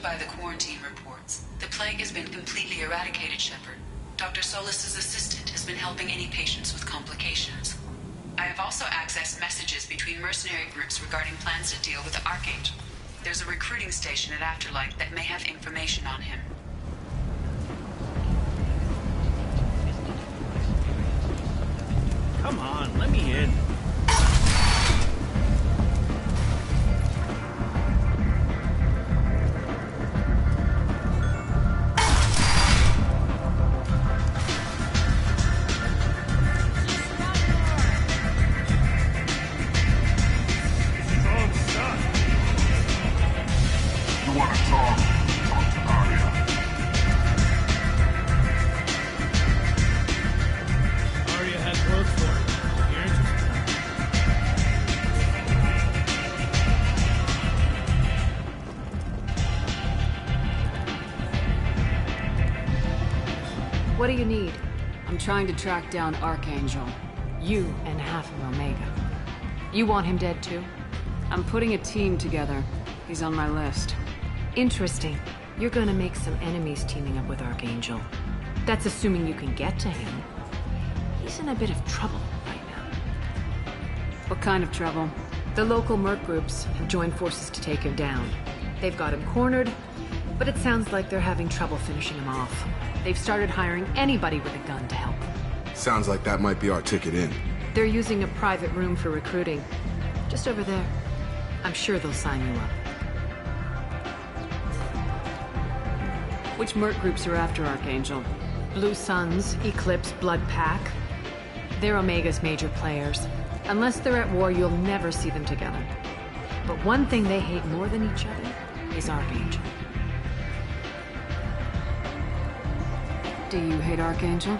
judging by the quarantine reports, the plague has been completely eradicated, Shepard. Dr. Solis's assistant has been helping any patients with complications. I have also accessed messages between mercenary groups regarding plans to deal with the Archangel. There's a recruiting station at Afterlight that may have information on him. Come on, let me in. What do you need? I'm trying to track down Archangel. You and half of Omega. You want him dead too? I'm putting a team together. He's on my list. Interesting. You're gonna make some enemies teaming up with Archangel. That's assuming you can get to him. He's in a bit of trouble right now. What kind of trouble? The local merc groups have joined forces to take him down. They've got him cornered, but it sounds like they're having trouble finishing him off. They've started hiring anybody with a gun to help. Sounds like that might be our ticket in. They're using a private room for recruiting. Just over there. I'm sure they'll sign you up. Which merc groups are after Archangel? Blue Suns, Eclipse, Blood Pack. They're Omega's major players. Unless they're at war, you'll never see them together. But one thing they hate more than each other is Archangel. Do you hate Archangel?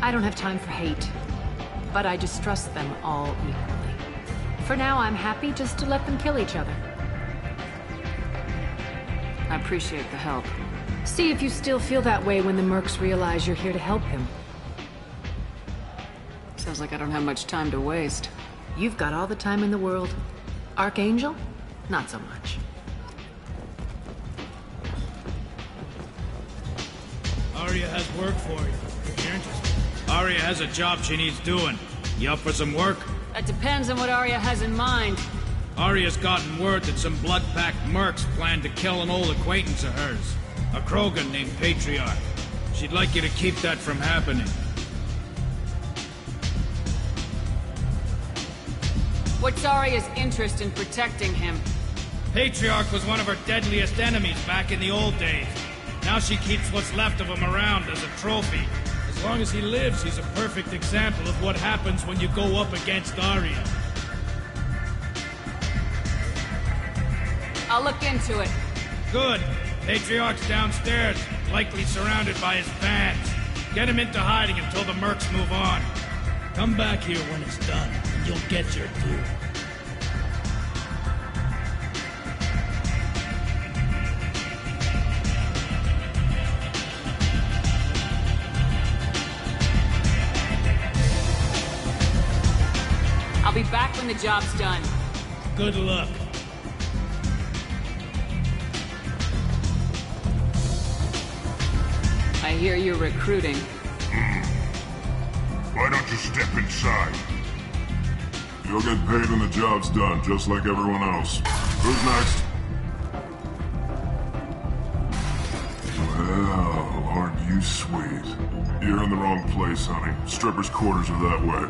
I don't have time for hate, but I distrust them all equally. For now, I'm happy just to let them kill each other. I appreciate the help. See if you still feel that way when the mercs realize you're here to help him. Sounds like I don't have much time to waste. You've got all the time in the world. Archangel? Not so much. Arya has work for you. If you're interested. Arya has a job she needs doing. You up for some work? That depends on what Arya has in mind. Arya's gotten word that some blood-packed mercs plan to kill an old acquaintance of hers. A Krogan named Patriarch. She'd like you to keep that from happening. What's Arya's interest in protecting him? Patriarch was one of her deadliest enemies back in the old days. Now she keeps what's left of him around as a trophy. As long as he lives, he's a perfect example of what happens when you go up against Arya. I'll look into it. Good. Patriarch's downstairs, likely surrounded by his fans. Get him into hiding until the mercs move on. Come back here when it's done, and you'll get your due. I'll be back when the job's done. Good luck. I hear you're recruiting. Why don't you step inside? You'll get paid when the job's done, just like everyone else. Who's next? Well, aren't you sweet? You're in the wrong place, honey. Strippers' quarters are that way.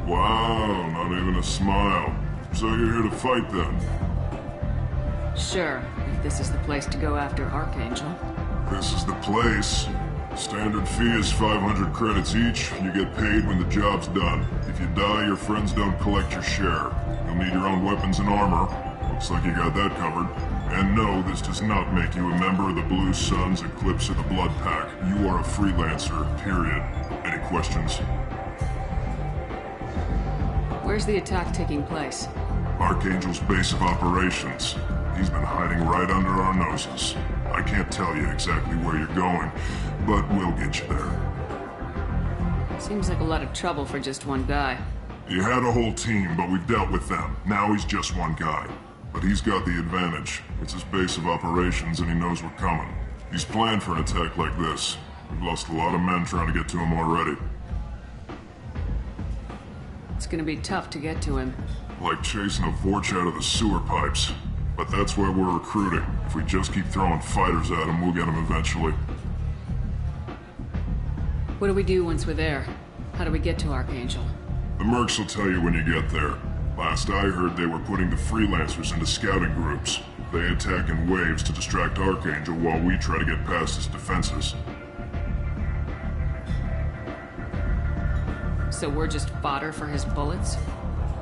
Wow, not even a smile. So you're here to fight, then? Sure, if this is the place to go after Archangel. This is the place. Standard fee is 500 credits each. You get paid when the job's done. If you die, your friends don't collect your share. You'll need your own weapons and armor. Looks like you got that covered. And no, this does not make you a member of the Blue Suns, Eclipse, or the Blood Pack. You are a freelancer, period. Any questions? Where's the attack taking place? Archangel's base of operations. He's been hiding right under our noses. I can't tell you exactly where you're going, but we'll get you there. Seems like a lot of trouble for just one guy. He had a whole team, but we've dealt with them. Now he's just one guy. But he's got the advantage. It's his base of operations and he knows we're coming. He's planned for an attack like this. We've lost a lot of men trying to get to him already. It's gonna be tough to get to him. Like chasing a Vorch out of the sewer pipes. But that's why we're recruiting. If we just keep throwing fighters at him, we'll get him eventually. What do we do once we're there? How do we get to Archangel? The mercs will tell you when you get there. Last I heard, they were putting the freelancers into scouting groups. They attack in waves to distract Archangel while we try to get past his defenses. So we're just fodder for his bullets?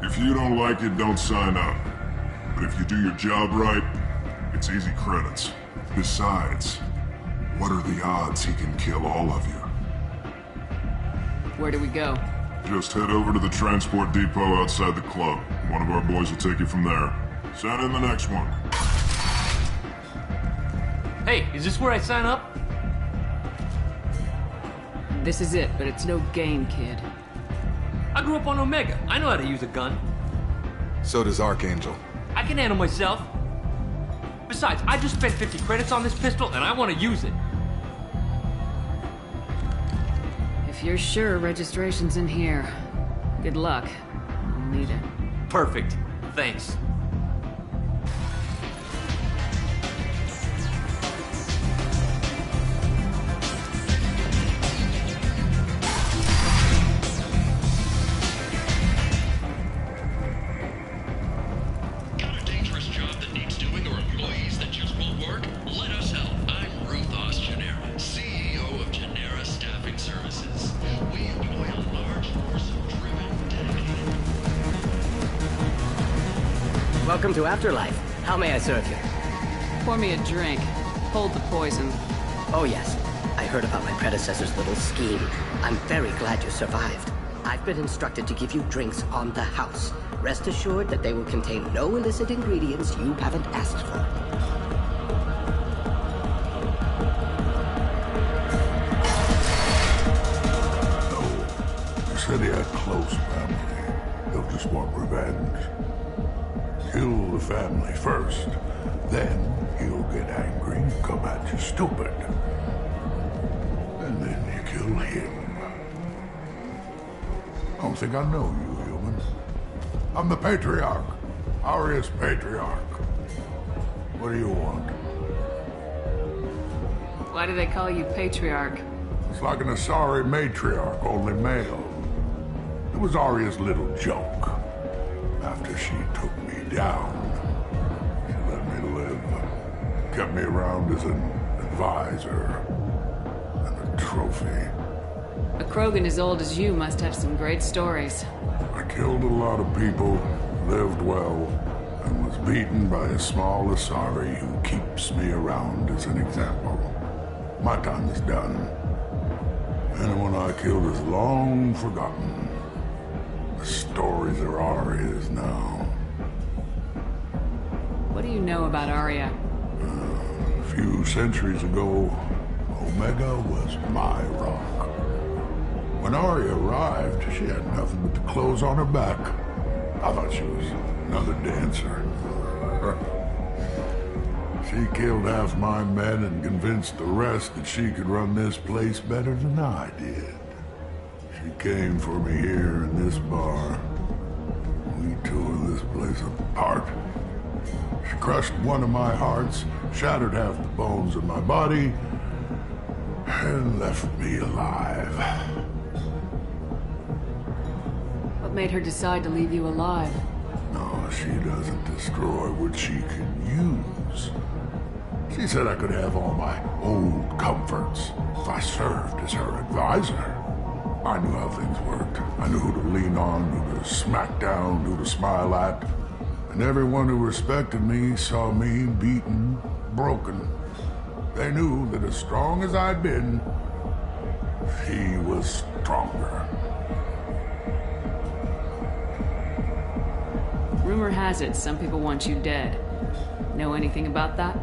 If you don't like it, don't sign up. But if you do your job right, it's easy credits. Besides, what are the odds he can kill all of you? Where do we go? Just head over to the transport depot outside the club. One of our boys will take you from there. Send in the next one. Hey, is this where I sign up? This is it, but it's no game, kid. I grew up on Omega. I know how to use a gun. So does Archangel. I can handle myself. Besides, I just spent 50 credits on this pistol and I want to use it. If you're sure registration's in here, good luck. I'll need it. Perfect. Thanks. Got a dangerous job that needs doing or employees that just won't work? Let us help. I'm Ruth Genera, CEO of Genera Staffing Services. We employ a large force of driven, dedicated... Welcome to Afterlife. How may I serve you? Pour me a drink. Hold the poison. Oh yes, I heard about my predecessor's little scheme. I'm very glad you survived. I've been instructed to give you drinks on the house. Rest assured that they will contain no illicit ingredients you haven't asked for. No. You said he had close family. They'll just want revenge. Kill the family first. Then he'll get angry and come at you stupid. And then you kill him. I don't think I know you, human. I'm the Patriarch. Arius Patriarch. What do you want? Why do they call you Patriarch? It's like an Asari matriarch, only male. It was Aria's little joke. After she took me down, she let me live. Kept me around as an advisor and a trophy. A Krogan as old as you must have some great stories. I killed a lot of people, lived well, and was beaten by a small Asari who keeps me around as an example. My time is done. Anyone I killed is long forgotten. The stories are Aria's now. What do you know about Aria? A few centuries ago, Omega was my rock. When Aria arrived, she had nothing but the clothes on her back. I thought she was another dancer. She killed half my men and convinced the rest that she could run this place better than I did. She came for me here in this bar. We tore this place apart. She crushed one of my hearts, shattered half the bones of my body, and left me alive. What made her decide to leave you alive? No, she doesn't destroy what she can use. She said I could have all my old comforts if I served as her advisor. I knew how things worked. I knew who to lean on, who to smack down, who to smile at. And everyone who respected me saw me beaten, broken. They knew that as strong as I'd been, she was stronger. Rumor has it some people want you dead. Know anything about that?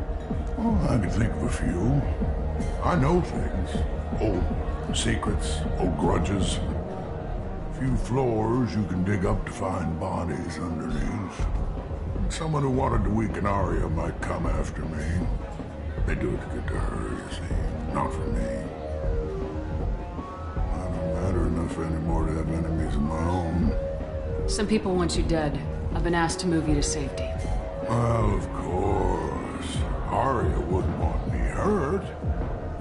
Well, I can think of a few. I know things. Old secrets, old grudges. A few floors you can dig up to find bodies underneath. Someone who wanted to weaken Arya might come after me. They do it to get to her, you see. Not for me. I don't matter enough anymore to have enemies of my own. Some people want you dead. I've been asked to move you to safety. Well, of course. Arya wouldn't want me hurt.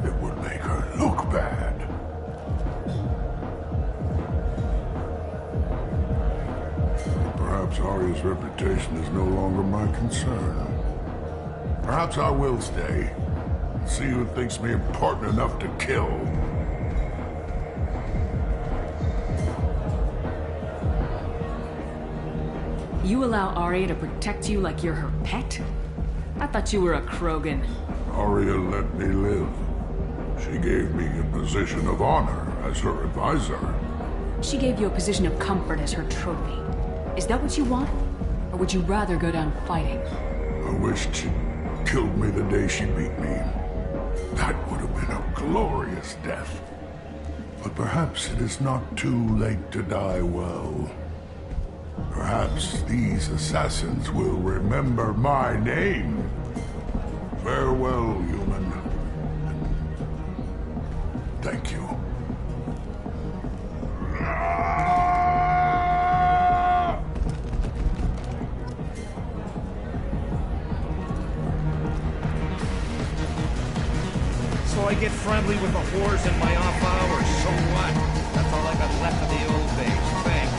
It would make her look bad. Perhaps Arya's reputation is no longer my concern. Perhaps I will stay. See who thinks me important enough to kill. You allow Arya to protect you like you're her pet? I thought you were a Krogan. Arya let me live. She gave me a position of honor as her advisor. She gave you a position of comfort as her trophy. Is that what you want? Or would you rather go down fighting? I wished she'd killed me the day she beat me. That would have been a glorious death. But perhaps it is not too late to die well. Perhaps these assassins will remember my name. Farewell, human. Thank you. So I get friendly with the whores in my off hours. So what? That's all I got left of the old days. Thanks.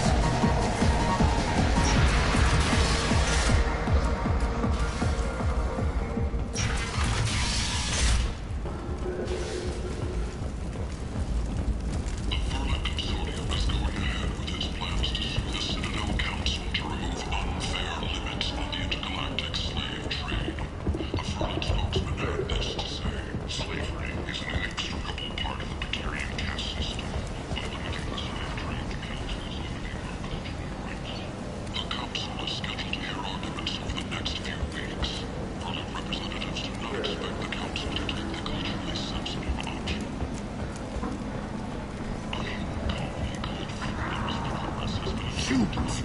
Humans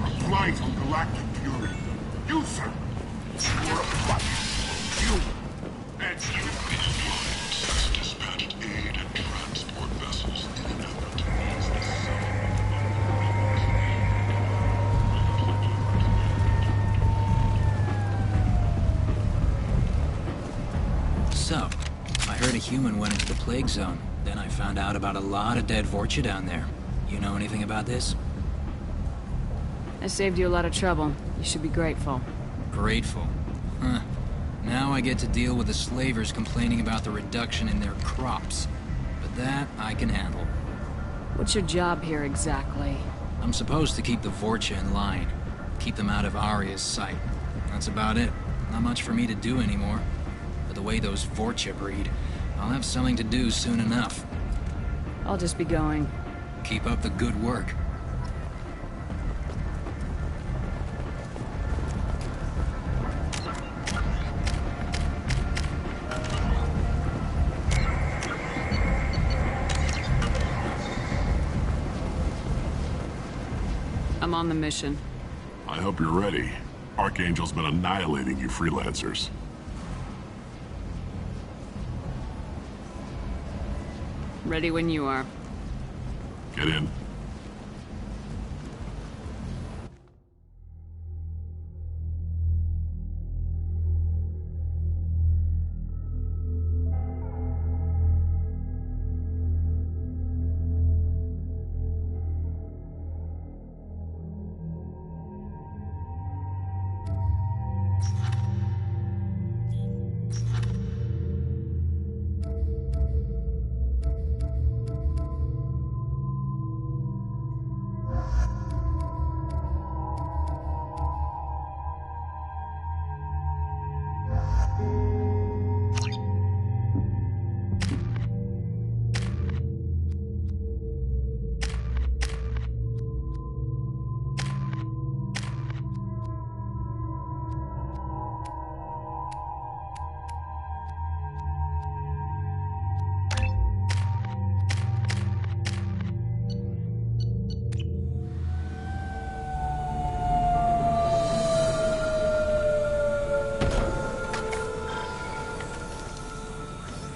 are blind on galactic fury. You, sir, you're a fucking human. And you has dispatched aid and transport vessels in an effort to ease the So, I heard a human went into the plague zone. Then I found out about a lot of dead Vorcha down there. You know anything about this? I saved you a lot of trouble. You should be grateful. Grateful. Huh. Now I get to deal with the slavers complaining about the reduction in their crops. But that I can handle. What's your job here exactly? I'm supposed to keep the Vorcha in line. Keep them out of Arya's sight. That's about it. Not much for me to do anymore. But the way those Vorcha breed, I'll have something to do soon enough. I'll just be going. Keep up the good work. I'm on the mission. I hope you're ready. Archangel's been annihilating you freelancers. Ready when you are. Get in.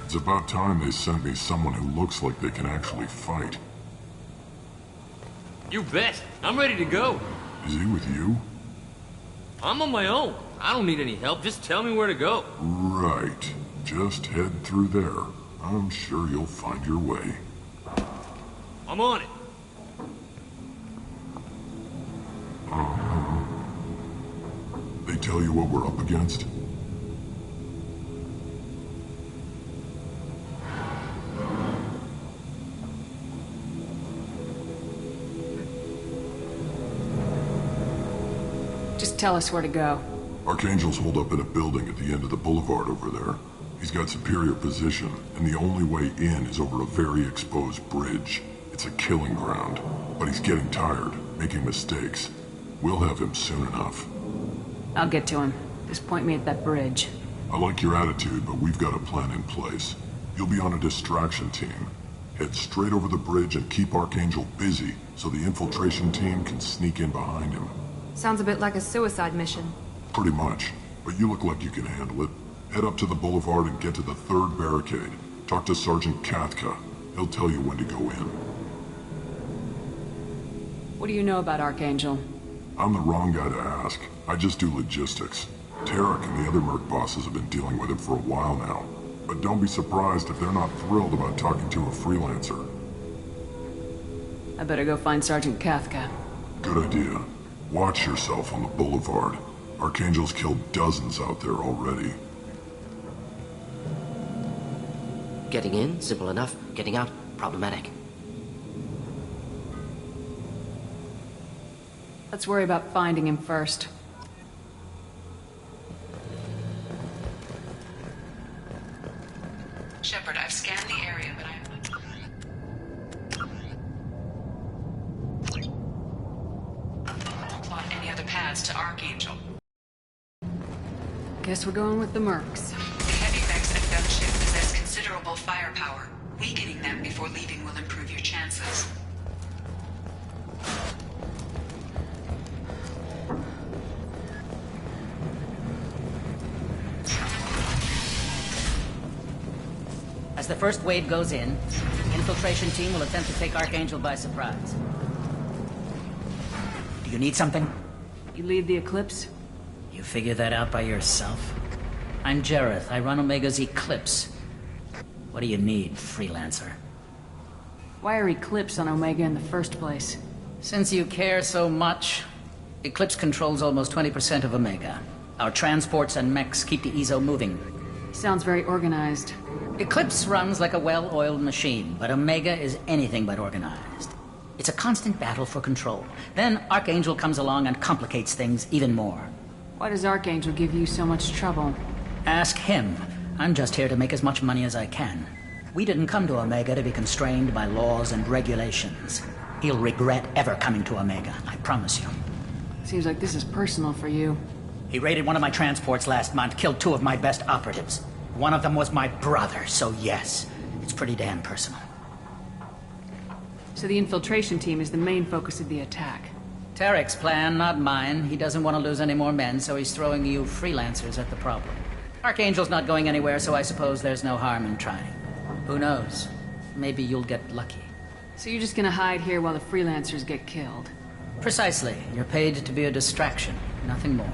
It's about time they sent me someone who looks like they can actually fight. You bet. I'm ready to go. Is he with you? I'm on my own. I don't need any help. Just tell me where to go. Right. Just head through there. I'm sure you'll find your way. I'm on it. They tell you what we're up against? Just tell us where to go. Archangel's holed up in a building at the end of the boulevard over there. He's got superior position, and the only way in is over a very exposed bridge. It's a killing ground, but he's getting tired, making mistakes. We'll have him soon enough. I'll get to him. Just point me at that bridge. I like your attitude, but we've got a plan in place. You'll be on a distraction team. Head straight over the bridge and keep Archangel busy so the infiltration team can sneak in behind him. Sounds a bit like a suicide mission. Pretty much, but you look like you can handle it. Head up to the boulevard and get to the third barricade. Talk to Sergeant Katka. He'll tell you when to go in. What do you know about Archangel? I'm the wrong guy to ask. I just do logistics. Tarek and the other merc bosses have been dealing with him for a while now. But don't be surprised if they're not thrilled about talking to a freelancer. I better go find Sergeant Katka. Good idea. Watch yourself on the boulevard. Archangel's killed dozens out there already. Getting in, simple enough. Getting out, problematic. Let's worry about finding him first. Shepard, I've scanned the area, but I have not plot any other paths to Archangel. Guess we're going with the mercs. The heavy mechs and gunship possess considerable firepower. Weakening them before leaving will improve your chances. As the first wave goes in, the infiltration team will attempt to take Archangel by surprise. Do you need something? You lead the Eclipse? You figure that out by yourself? I'm Jareth. I run Omega's Eclipse. What do you need, freelancer? Why are Eclipse on Omega in the first place? Since you care so much, Eclipse controls almost 20% of Omega. Our transports and mechs keep the EZO moving. Sounds very organized. Eclipse runs like a well-oiled machine, but Omega is anything but organized. It's a constant battle for control. Then Archangel comes along and complicates things even more. Why does Archangel give you so much trouble? Ask him. I'm just here to make as much money as I can. We didn't come to Omega to be constrained by laws and regulations. He'll regret ever coming to Omega, I promise you. Seems like this is personal for you. He raided one of my transports last month, killed 2 of my best operatives. One of them was my brother, so yes, it's pretty damn personal. So the infiltration team is the main focus of the attack. Tarek's plan, not mine. He doesn't want to lose any more men, so he's throwing you freelancers at the problem. Archangel's not going anywhere, so I suppose there's no harm in trying. Who knows? Maybe you'll get lucky. So you're just gonna hide here while the freelancers get killed? Precisely. You're paid to be a distraction, nothing more.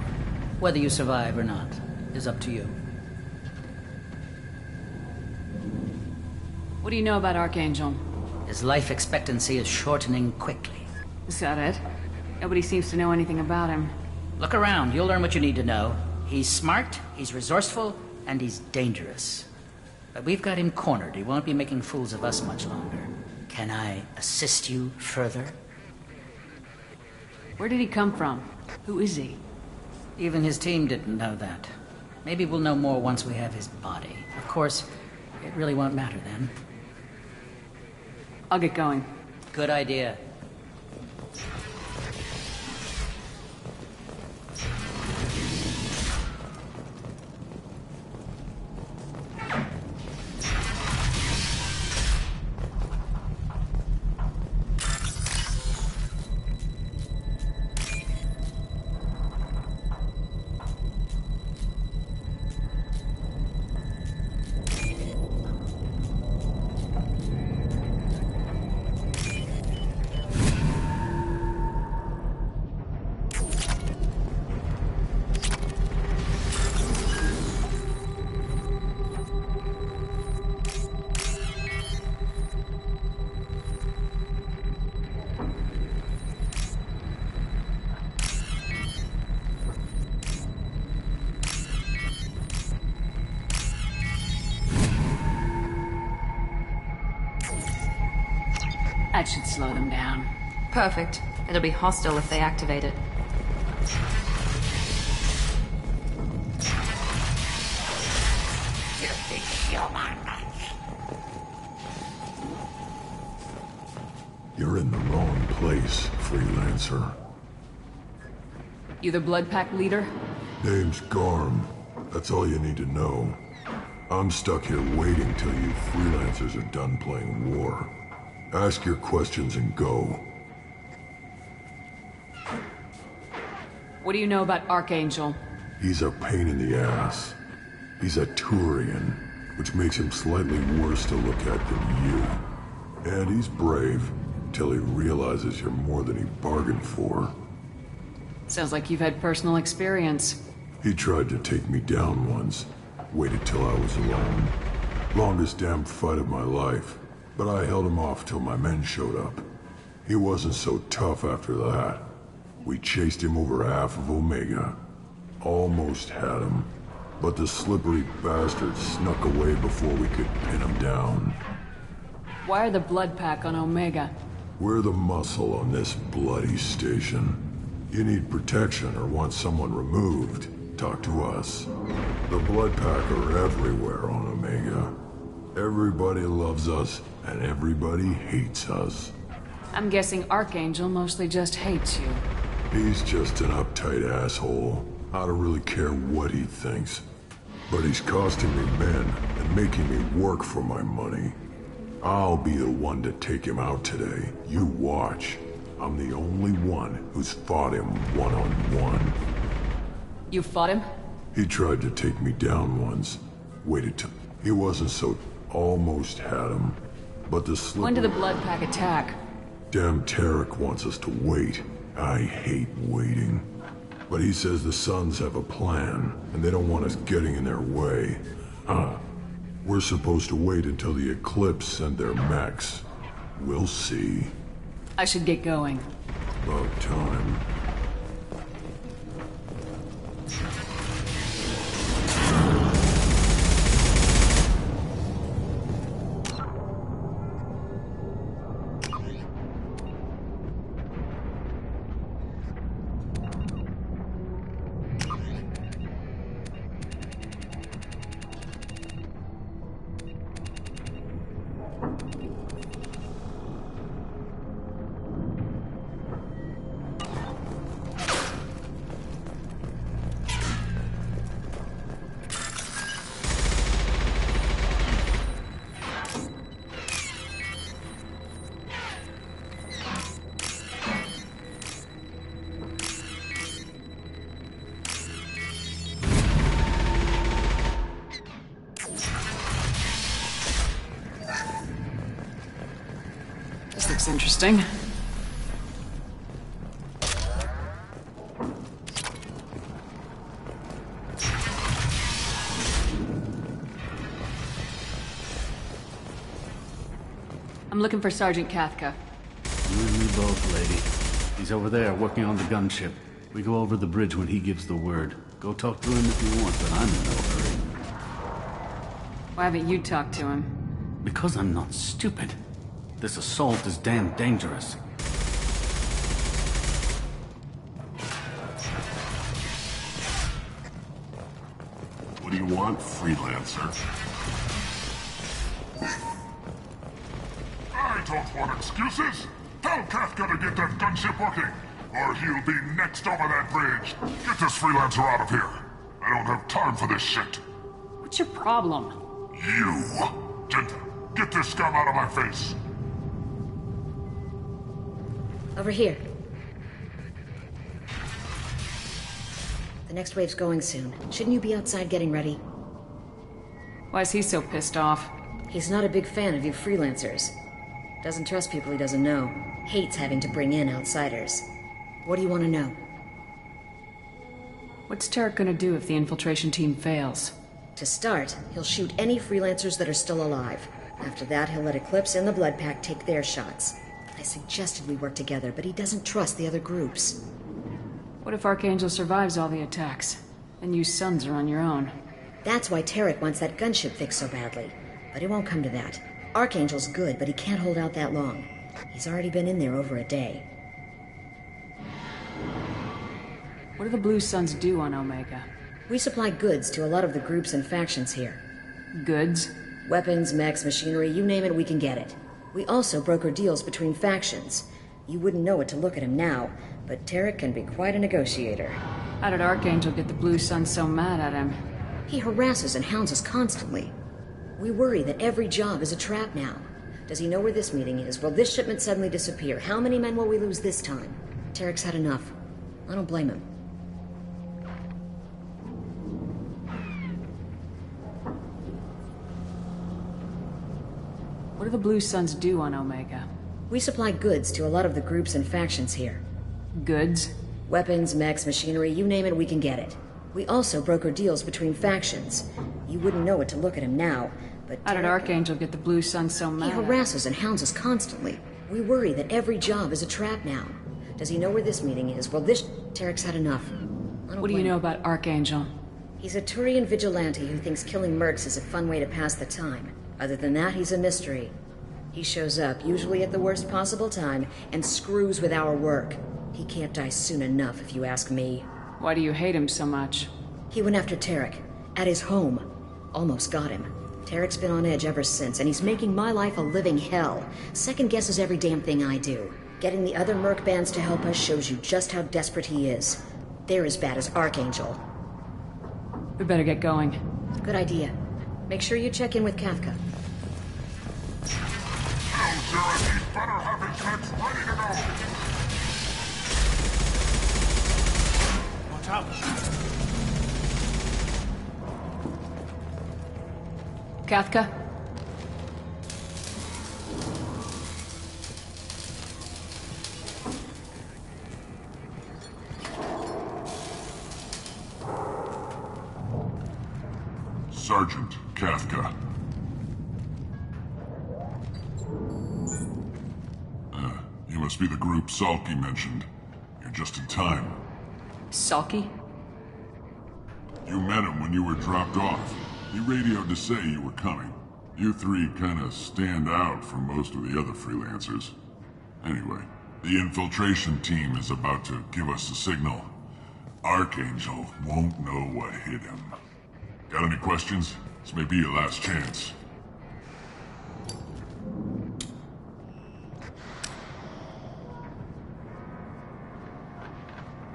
Whether you survive or not is up to you. What do you know about Archangel? His life expectancy is shortening quickly. Is that it? Nobody seems to know anything about him. Look around, you'll learn what you need to know. He's smart, he's resourceful, and he's dangerous. But we've got him cornered. He won't be making fools of us much longer. Can I assist you further? Where did he come from? Who is he? Even his team didn't know that. Maybe we'll know more once we have his body. Of course, it really won't matter then. I'll get going. Good idea. That should slow them down. Perfect. It'll be hostile if they activate it. You're in the wrong place, freelancer. You the Blood Pack leader? Name's Garm. That's all you need to know. I'm stuck here waiting till you freelancers are done playing war. Ask your questions and go. What do you know about Archangel? He's a pain in the ass. He's a Turian, which makes him slightly worse to look at than you. And he's brave, till he realizes you're more than he bargained for. Sounds like you've had personal experience. He tried to take me down once. Waited till I was alone. Longest damn fight of my life. But I held him off till my men showed up. He wasn't so tough after that. We chased him over half of Omega. Almost had him. But the slippery bastard snuck away before we could pin him down. Why are the Blood Pack on Omega? We're the muscle on this bloody station. You need protection or want someone removed, talk to us. The Blood Pack are everywhere on Omega. Everybody loves us, and everybody hates us. I'm guessing Archangel mostly just hates you. He's just an uptight asshole. I don't really care what he thinks. But he's costing me men and making me work for my money. I'll be the one to take him out today. You watch. I'm the only one who's fought him one-on-one. You fought him? He tried to take me down once. Waited till... He wasn't so... Almost had him. But the slippery... When did the Blood Pack attack? Damn Tarek wants us to wait. I hate waiting. But he says the Suns have a plan, and they don't want us getting in their way. We're supposed to wait until the Eclipse send their mechs. We'll see. I should get going. About time. This looks interesting. I'm looking for Sergeant Kathka. You and me both, lady. He's over there working on the gunship. We go over the bridge when he gives the word. Go talk to him if you want, but I'm in no hurry. Why haven't you talked to him? Because I'm not stupid. This assault is damn dangerous. What do you want, freelancer? I don't want excuses! Tell Kafka to get that gunship working, or he'll be next over that bridge. Get this freelancer out of here. I don't have time for this shit. What's your problem? You! Genta, get this scum out of my face! Over here. The next wave's going soon. Shouldn't you be outside getting ready? Why is he so pissed off? He's not a big fan of you freelancers. Doesn't trust people he doesn't know. Hates having to bring in outsiders. What do you want to know? What's Tarek gonna do if the infiltration team fails? To start, he'll shoot any freelancers that are still alive. After that, he'll let Eclipse and the Blood Pack take their shots. I suggested we work together, but he doesn't trust the other groups. What if Archangel survives all the attacks? Then you Sons are on your own. That's why Tarek wants that gunship fixed so badly. But it won't come to that. Archangel's good, but he can't hold out that long. He's already been in there over a day. What do the Blue Suns do on Omega? We supply goods to a lot of the groups and factions here. Goods? Weapons, mechs, machinery, you name it, we can get it. We also broker deals between factions. You wouldn't know it to look at him now, but Tarek can be quite a negotiator. How did Archangel get the Blue Suns so mad at him? He harasses and hounds us constantly. We worry that every job is a trap now. Does he know where this meeting is? Will this shipment suddenly disappear? How many men will we lose this time? Tarek's had enough. I don't blame him. What do the Blue Suns do on Omega? We supply goods to a lot of the groups and factions here. Goods? Weapons, mechs, machinery, you name it, we can get it. We also broker deals between factions. You wouldn't know it to look at him now, but how did Archangel get the Blue Suns so mad? He harasses and hounds us constantly. We worry that every job is a trap now. Does he know where this meeting is? Well, this... Tarek's had enough. What do you know about Archangel? He's a Turian vigilante who thinks killing mercs is a fun way to pass the time. Other than that, he's a mystery. He shows up, usually at the worst possible time, and screws with our work. He can't die soon enough, if you ask me. Why do you hate him so much? He went after Tarek. At his home. Almost got him. Tarek's been on edge ever since, and he's making my life a living hell. Second guesses every damn thing I do. Getting the other merc bands to help us shows you just how desperate he is. They're as bad as Archangel. We better get going. Good idea. Make sure you check in with Kafka. Better have his heads ready to go! Watch out! Kafka? Sergeant Kafka. You must be the group Salky mentioned. You're just in time. Salky? You met him when you were dropped off. He radioed to say you were coming. You three kinda stand out from most of the other freelancers. Anyway, the infiltration team is about to give us a signal. Archangel won't know what hit him. Got any questions? This may be your last chance.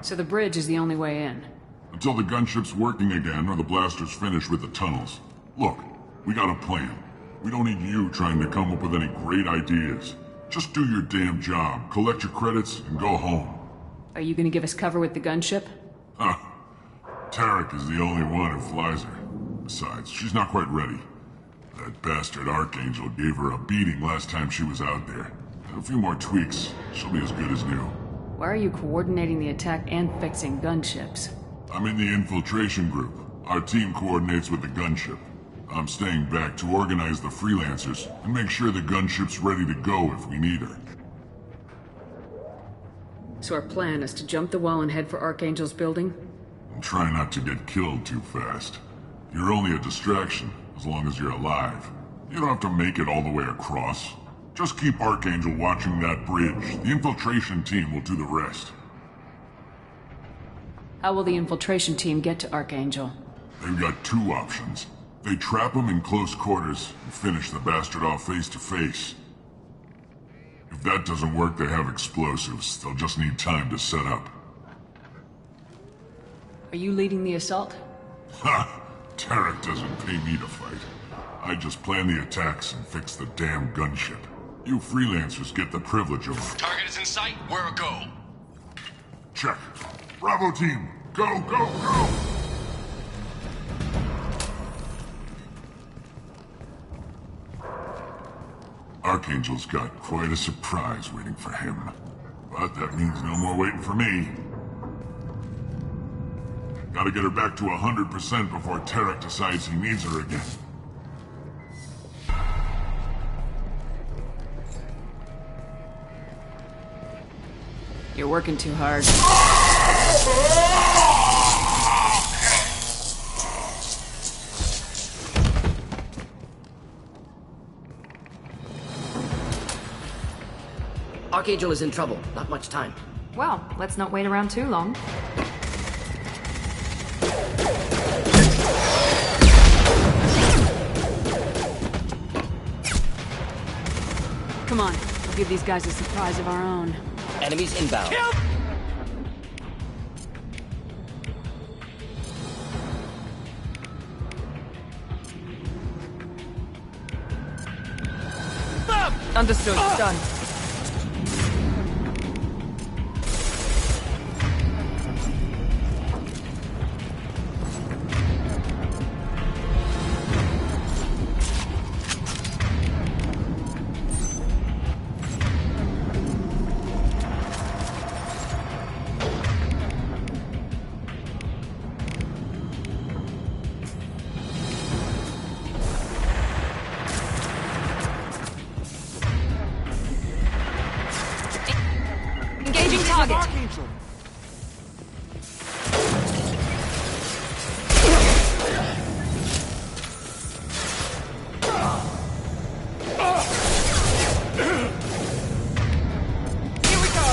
So the bridge is the only way in? Until the gunship's working again or the blasters finish with the tunnels. Look, we got a plan. We don't need you trying to come up with any great ideas. Just do your damn job, collect your credits, and go home. Are you gonna give us cover with the gunship? Huh. Tarek is the only one who flies her. Besides, she's not quite ready. That bastard Archangel gave her a beating last time she was out there. A few more tweaks, she'll be as good as new. Why are you coordinating the attack and fixing gunships? I'm in the infiltration group. Our team coordinates with the gunship. I'm staying back to organize the freelancers and make sure the gunship's ready to go if we need her. So our plan is to jump the wall and head for Archangel's building? And try not to get killed too fast. You're only a distraction, as long as you're alive. You don't have to make it all the way across. Just keep Archangel watching that bridge. The infiltration team will do the rest. How will the infiltration team get to Archangel? They've got two options. They trap him in close quarters and finish the bastard off face to face. If that doesn't work, they have explosives. They'll just need time to set up. Are you leading the assault? Ha! Tarek doesn't pay me to fight. I just plan the attacks and fix the damn gunship. You freelancers get the privilege of... Target is in sight. Where a go? Check. Bravo team! Go, go, go! Archangel's got quite a surprise waiting for him. But that means no more waiting for me. Gotta get her back to 100% before Tarek decides he needs her again. You're working too hard. Archangel is in trouble. Not much time. Well, let's not wait around too long. Come on, we'll give these guys a surprise of our own. Enemies inbound. Kill! Understood. Done. Engaging target. Archangel. Here we go.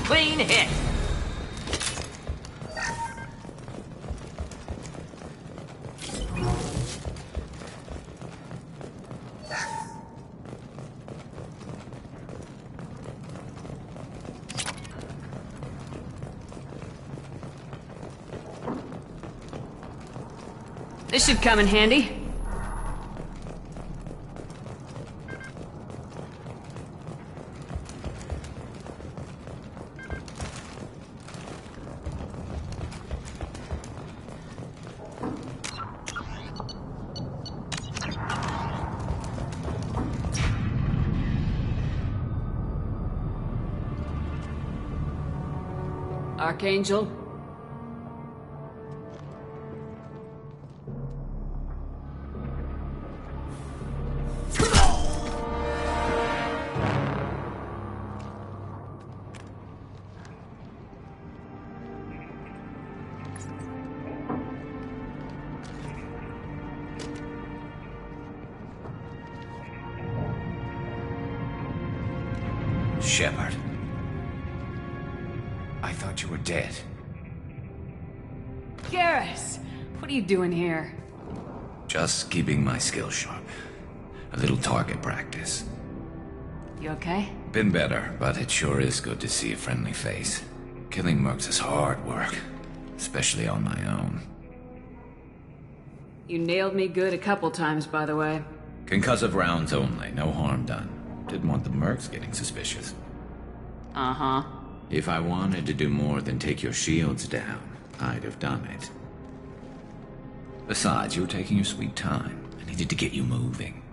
Clean hit. This should come in handy. Archangel? Shepard. I thought you were dead. Garrus! What are you doing here? Just keeping my skills sharp. A little target practice. You okay? Been better, but it sure is good to see a friendly face. Killing mercs is hard work, especially on my own. You nailed me good a couple times, by the way. Concussive rounds only, no harm done. Didn't want the mercs getting suspicious. Uh-huh. If I wanted to do more than take your shields down, I'd have done it. Besides, you were taking your sweet time. I needed to get you moving.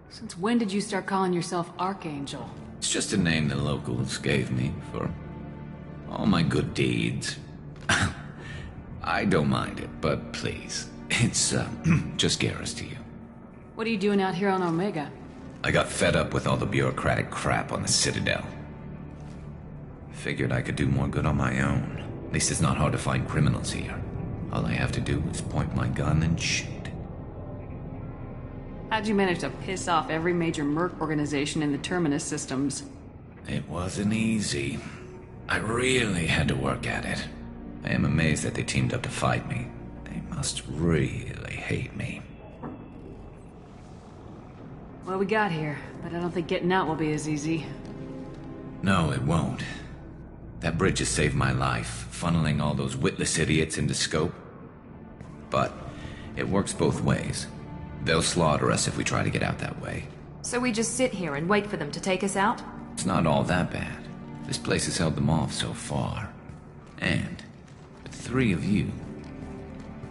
Since when did you start calling yourself Archangel? It's just a name the locals gave me for all my good deeds. I don't mind it, but please, it's just Garrus to you. What are you doing out here on Omega? I got fed up with all the bureaucratic crap on the Citadel. Figured I could do more good on my own. At least it's not hard to find criminals here. All I have to do is point my gun and shoot. How'd you manage to piss off every major merc organization in the Terminus systems? It wasn't easy. I really had to work at it. I am amazed that they teamed up to fight me. They must really hate me. Well, we got here, but I don't think getting out will be as easy. No, it won't. That bridge has saved my life, funneling all those witless idiots into scope. But it works both ways. They'll slaughter us if we try to get out that way. So we just sit here and wait for them to take us out? It's not all that bad. This place has held them off so far. And with 3 of you,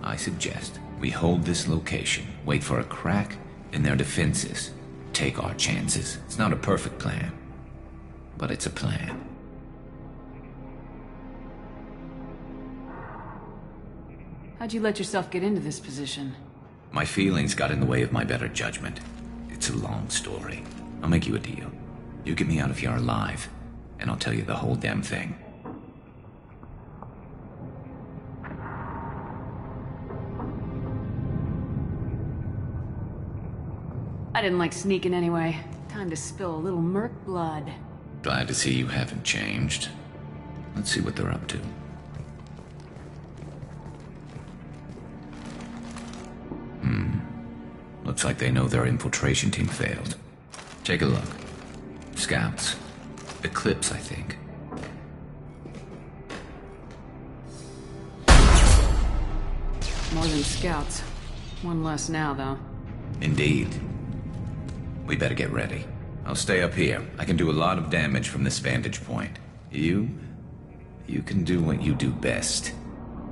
I suggest we hold this location, wait for a crack, in their defenses, take our chances. It's not a perfect plan, but it's a plan. How'd you let yourself get into this position? My feelings got in the way of my better judgment. It's a long story. I'll make you a deal. You get me out of here alive, and I'll tell you the whole damn thing. I didn't like sneaking anyway. Time to spill a little merc blood. Glad to see you haven't changed. Let's see what they're up to. Looks like they know their infiltration team failed. Take a look. Scouts. Eclipse, I think. More than scouts. One less now, though. Indeed. We better get ready. I'll stay up here. I can do a lot of damage from this vantage point. You can do what you do best.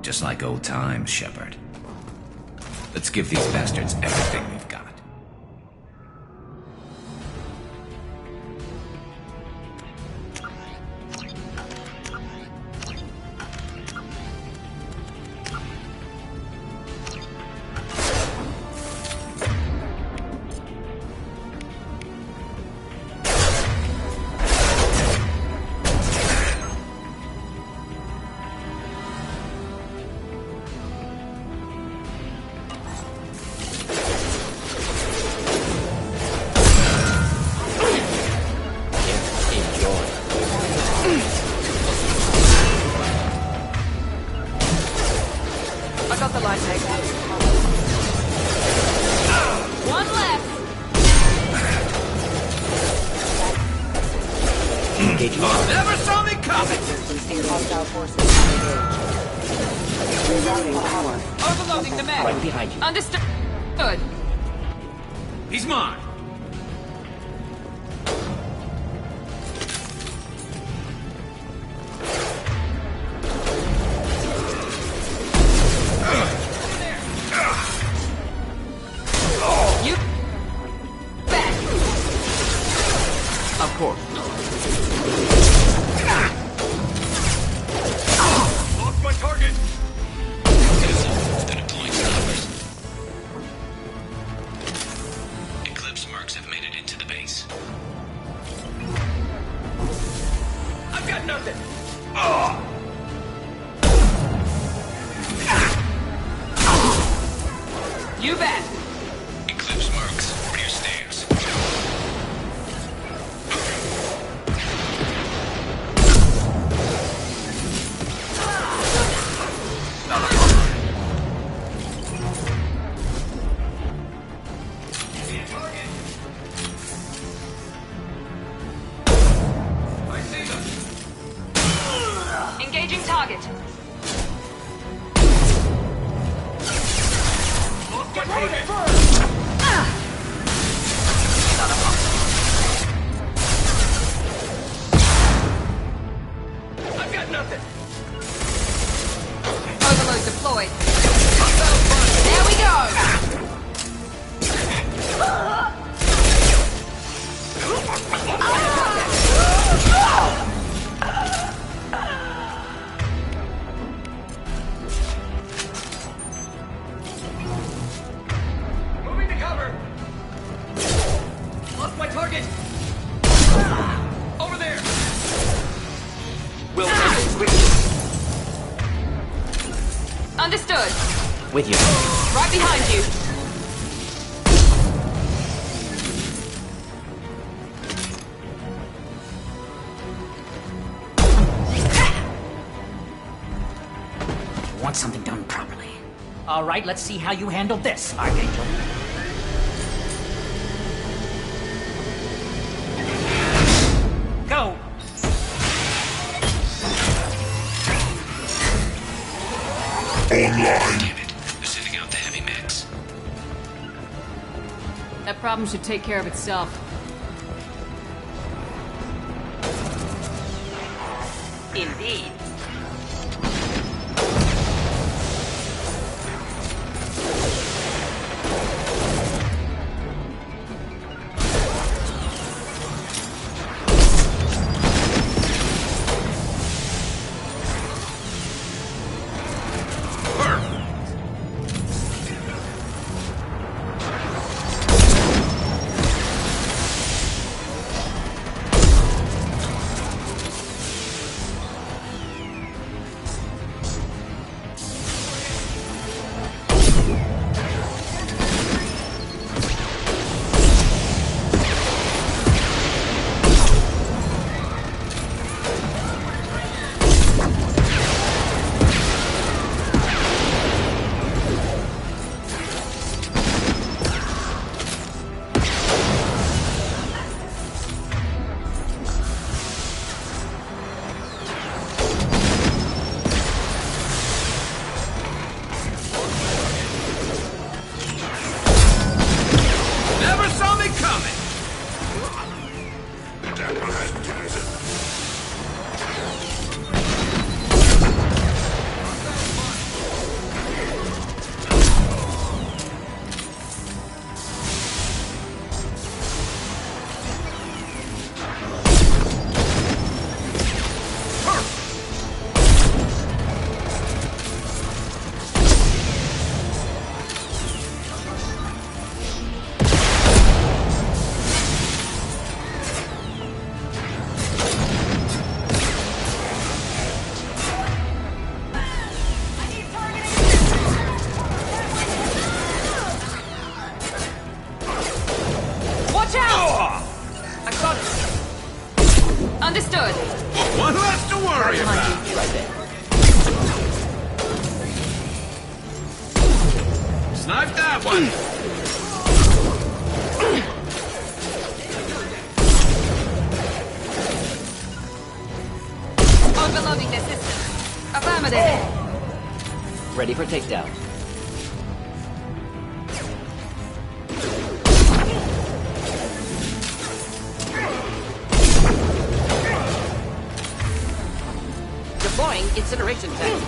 Just like old times, Shepard. Let's give these bastards everything we've got. With you. Right behind you. You want something done properly. All right, let's see how you handle this, Archangel. Go! Online. That problem should take care of itself. Indeed. out! I got it. Understood. One less to worry about. Right there. Snipe that one. Overloading the system. Affirmative. Ready for takedown. Deploying incineration tank.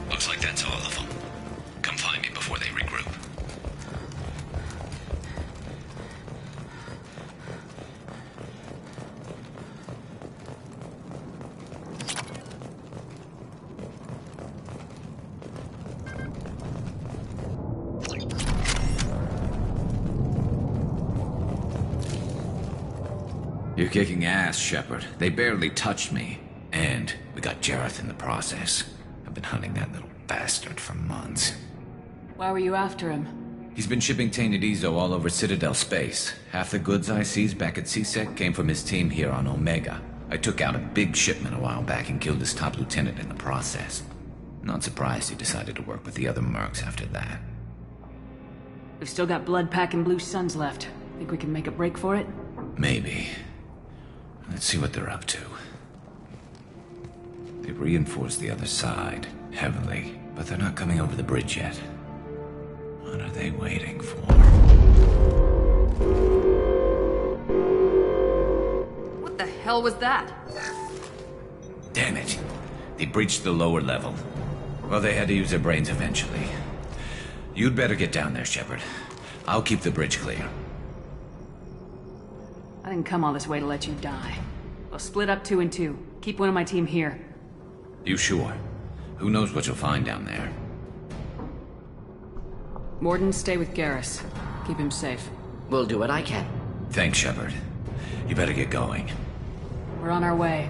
Looks like that's all of them. Come find me before they regroup. You're kicking ass, Shepard. They barely touched me. And we got Jareth in the process. I've been hunting that little bastard for months. Why were you after him? He's been shipping tainted Ezo all over Citadel space. Half the goods I seized back at CSEC came from his team here on Omega. I took out a big shipment a while back and killed his top lieutenant in the process. Not surprised he decided to work with the other mercs after that. We've still got Blood Pack and Blue Suns left. Think we can make a break for it? Maybe. Let's see what they're up to. They've reinforced the other side, heavily, but they're not coming over the bridge yet. What are they waiting for? What the hell was that? Damn it. They breached the lower level. Well, they had to use their brains eventually. You'd better get down there, Shepard. I'll keep the bridge clear. I didn't come all this way to let you die. We'll split up 2 and 2. Keep one of my team here. You sure? Who knows what you'll find down there? Morden, stay with Garrus. Keep him safe. We'll do what I can. Thanks, Shepard. You better get going. We're on our way.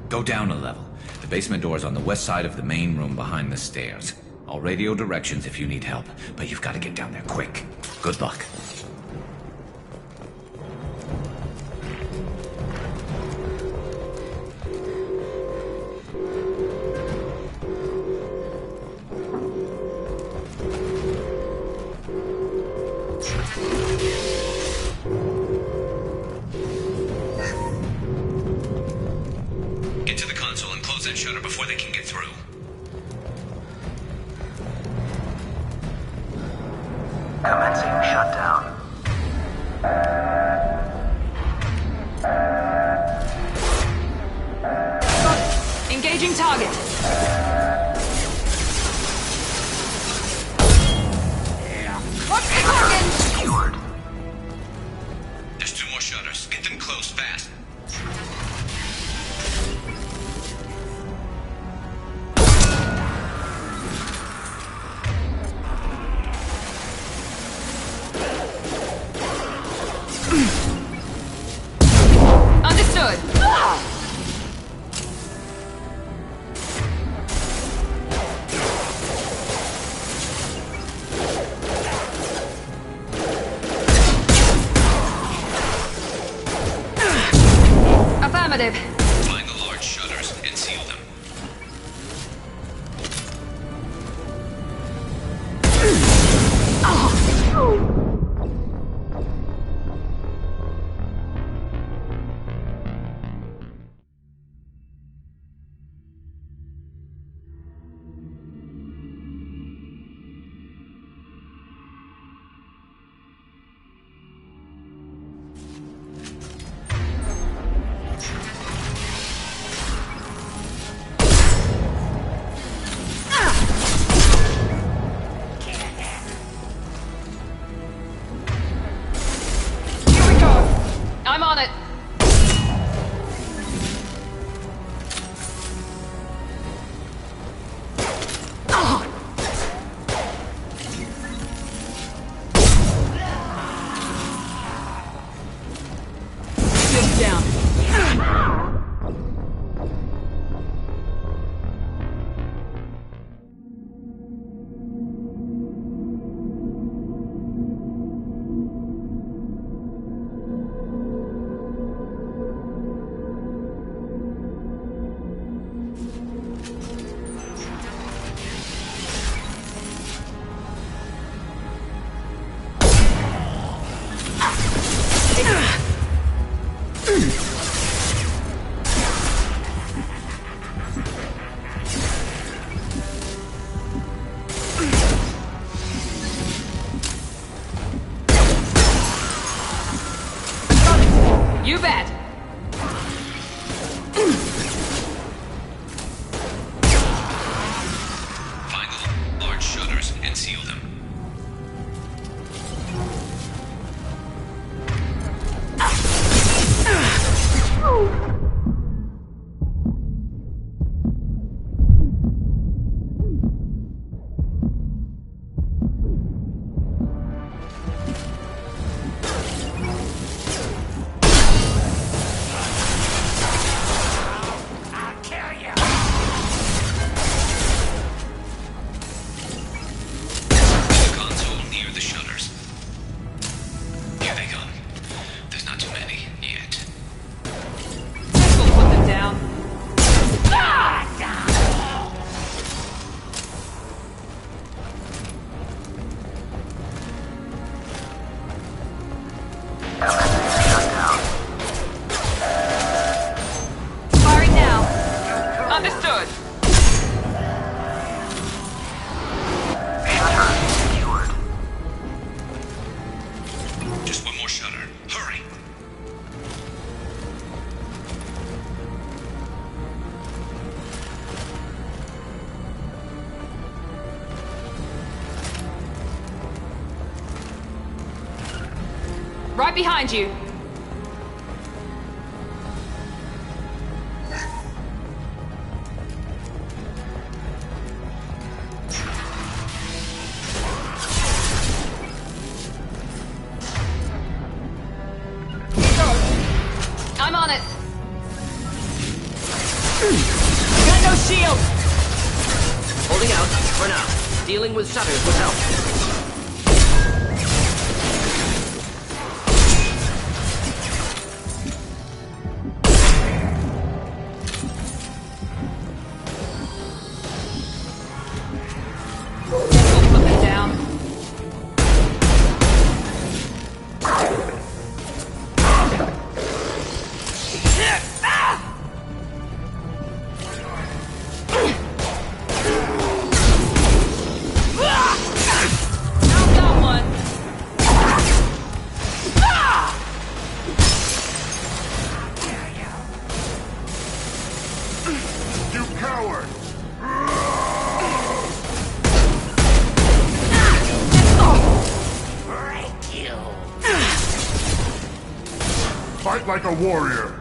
Go down a level. The basement door's on the west side of the main room behind the stairs. I'll radio directions if you need help, but you've got to get down there quick. Good luck. Get to the console and close that shutter before they can get through. Commencing shutdown. Engaging target. What's the target? Secured. There's 2 more shutters. Get them closed fast. Understood. Affirmative. Find the large shutters and seal them. You bet. Find the large shutters and seal them. Right behind you. I'm on it. Got no shield! Holding out, for now. Dealing with shutters would help. Fight like a warrior.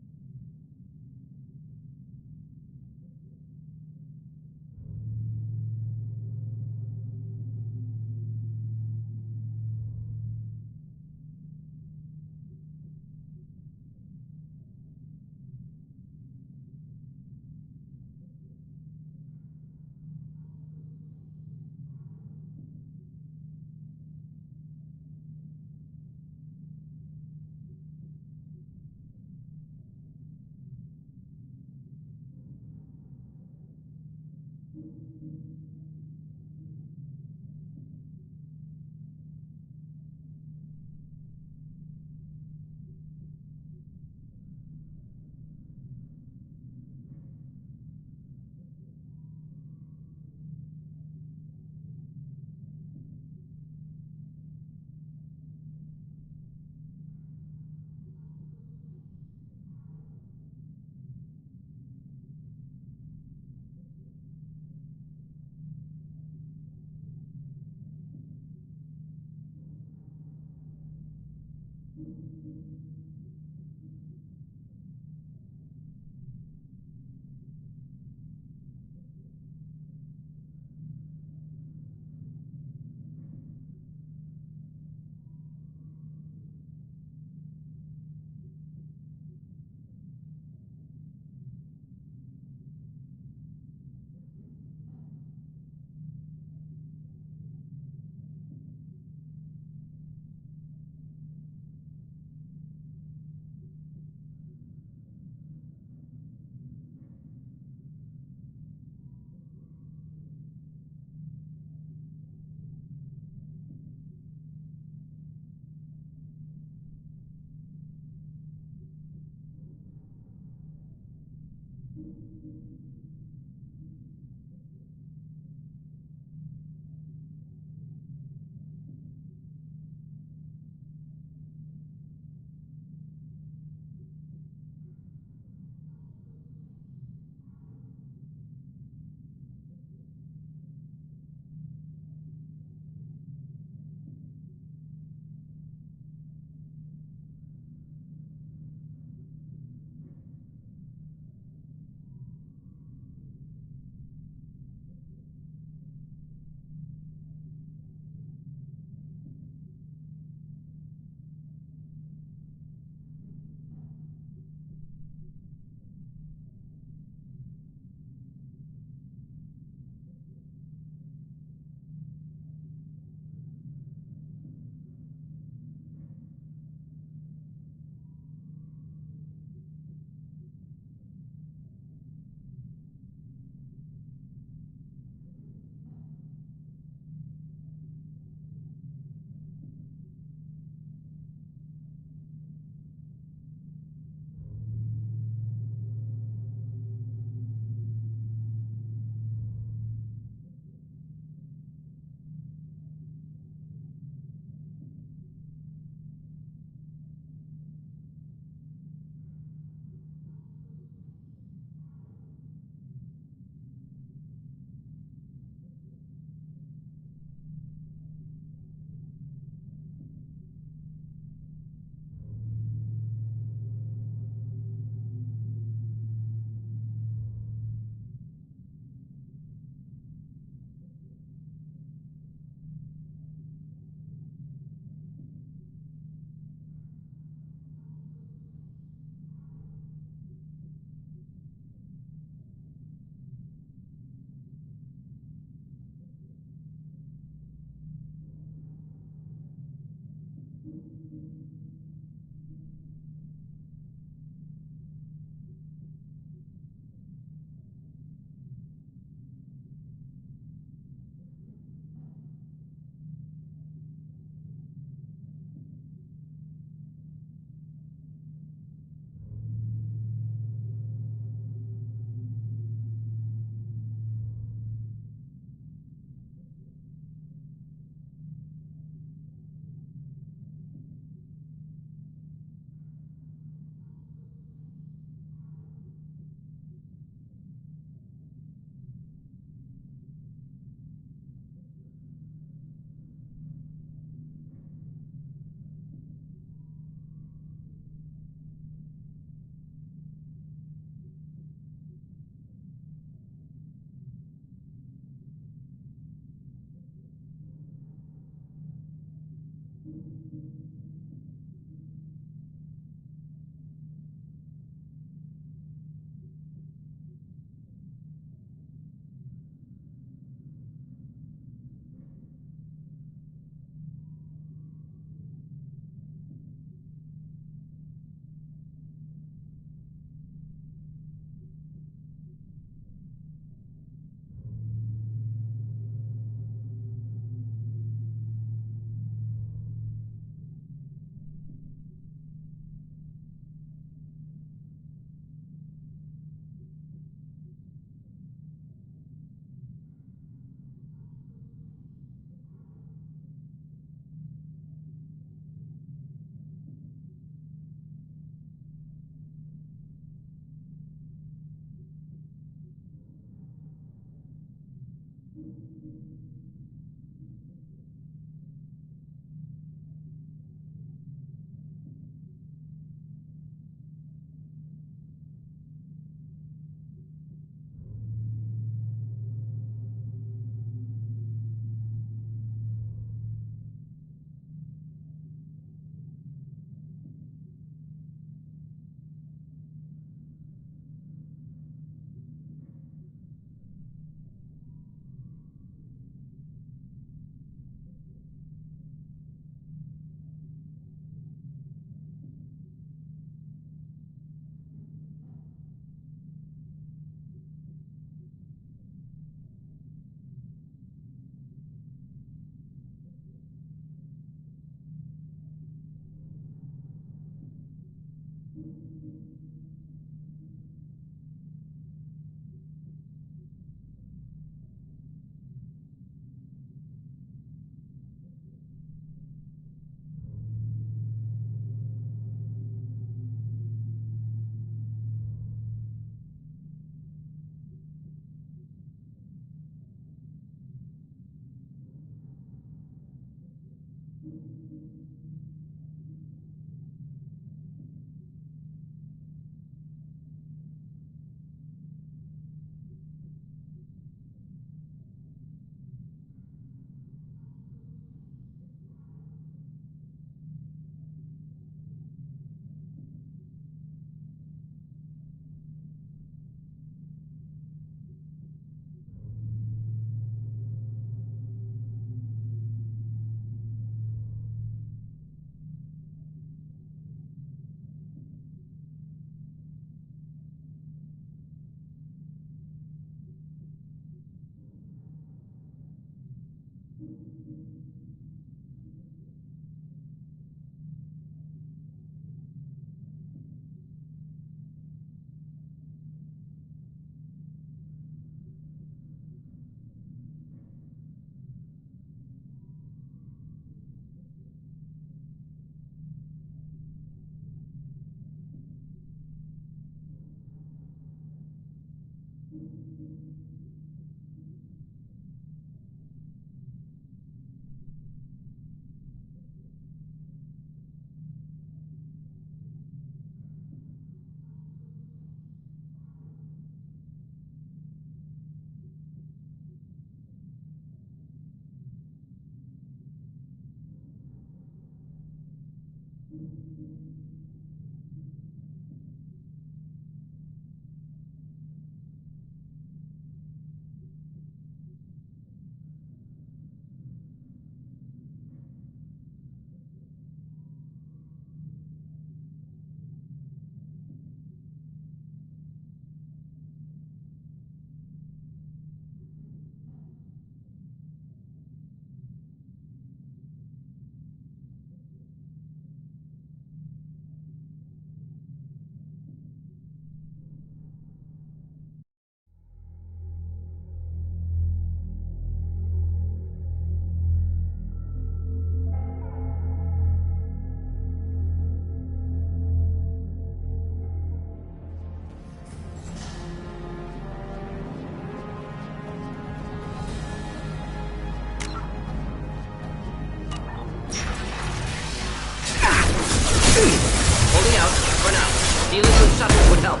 Holding out for now. Dealing with shuttle would help.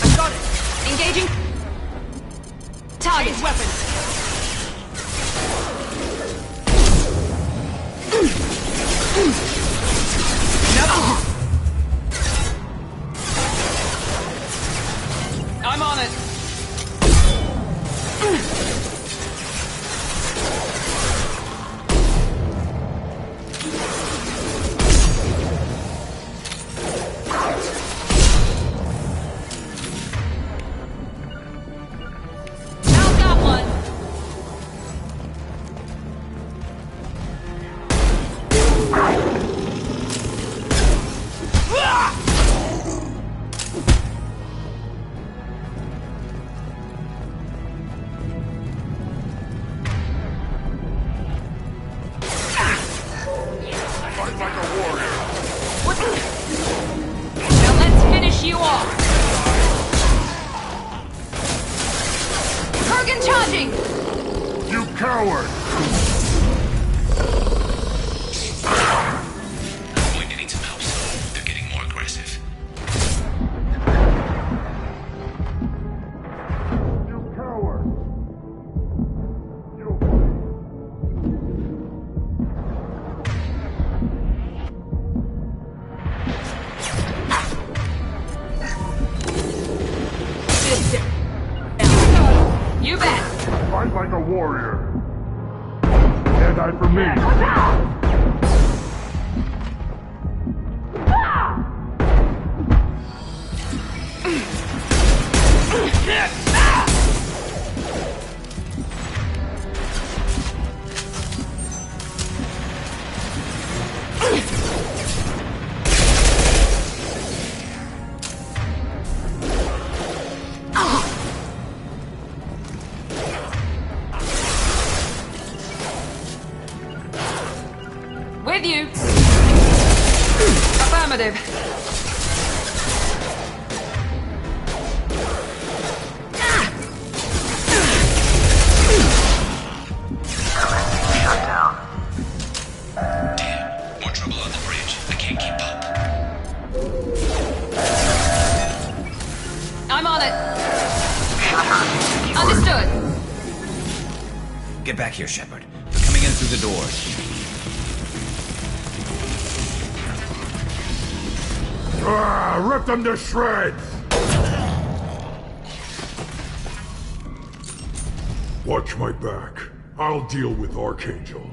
I got it. Engaging. Target. Change weapons. I'm on it. With you. Affirmative. Shut down. Damn, more trouble on the bridge. I can't keep up. I'm on it. Shut Understood. Get back here, Shepard. They're coming in through the doors. Rip them to shreds! Watch my back. I'll deal with Archangel.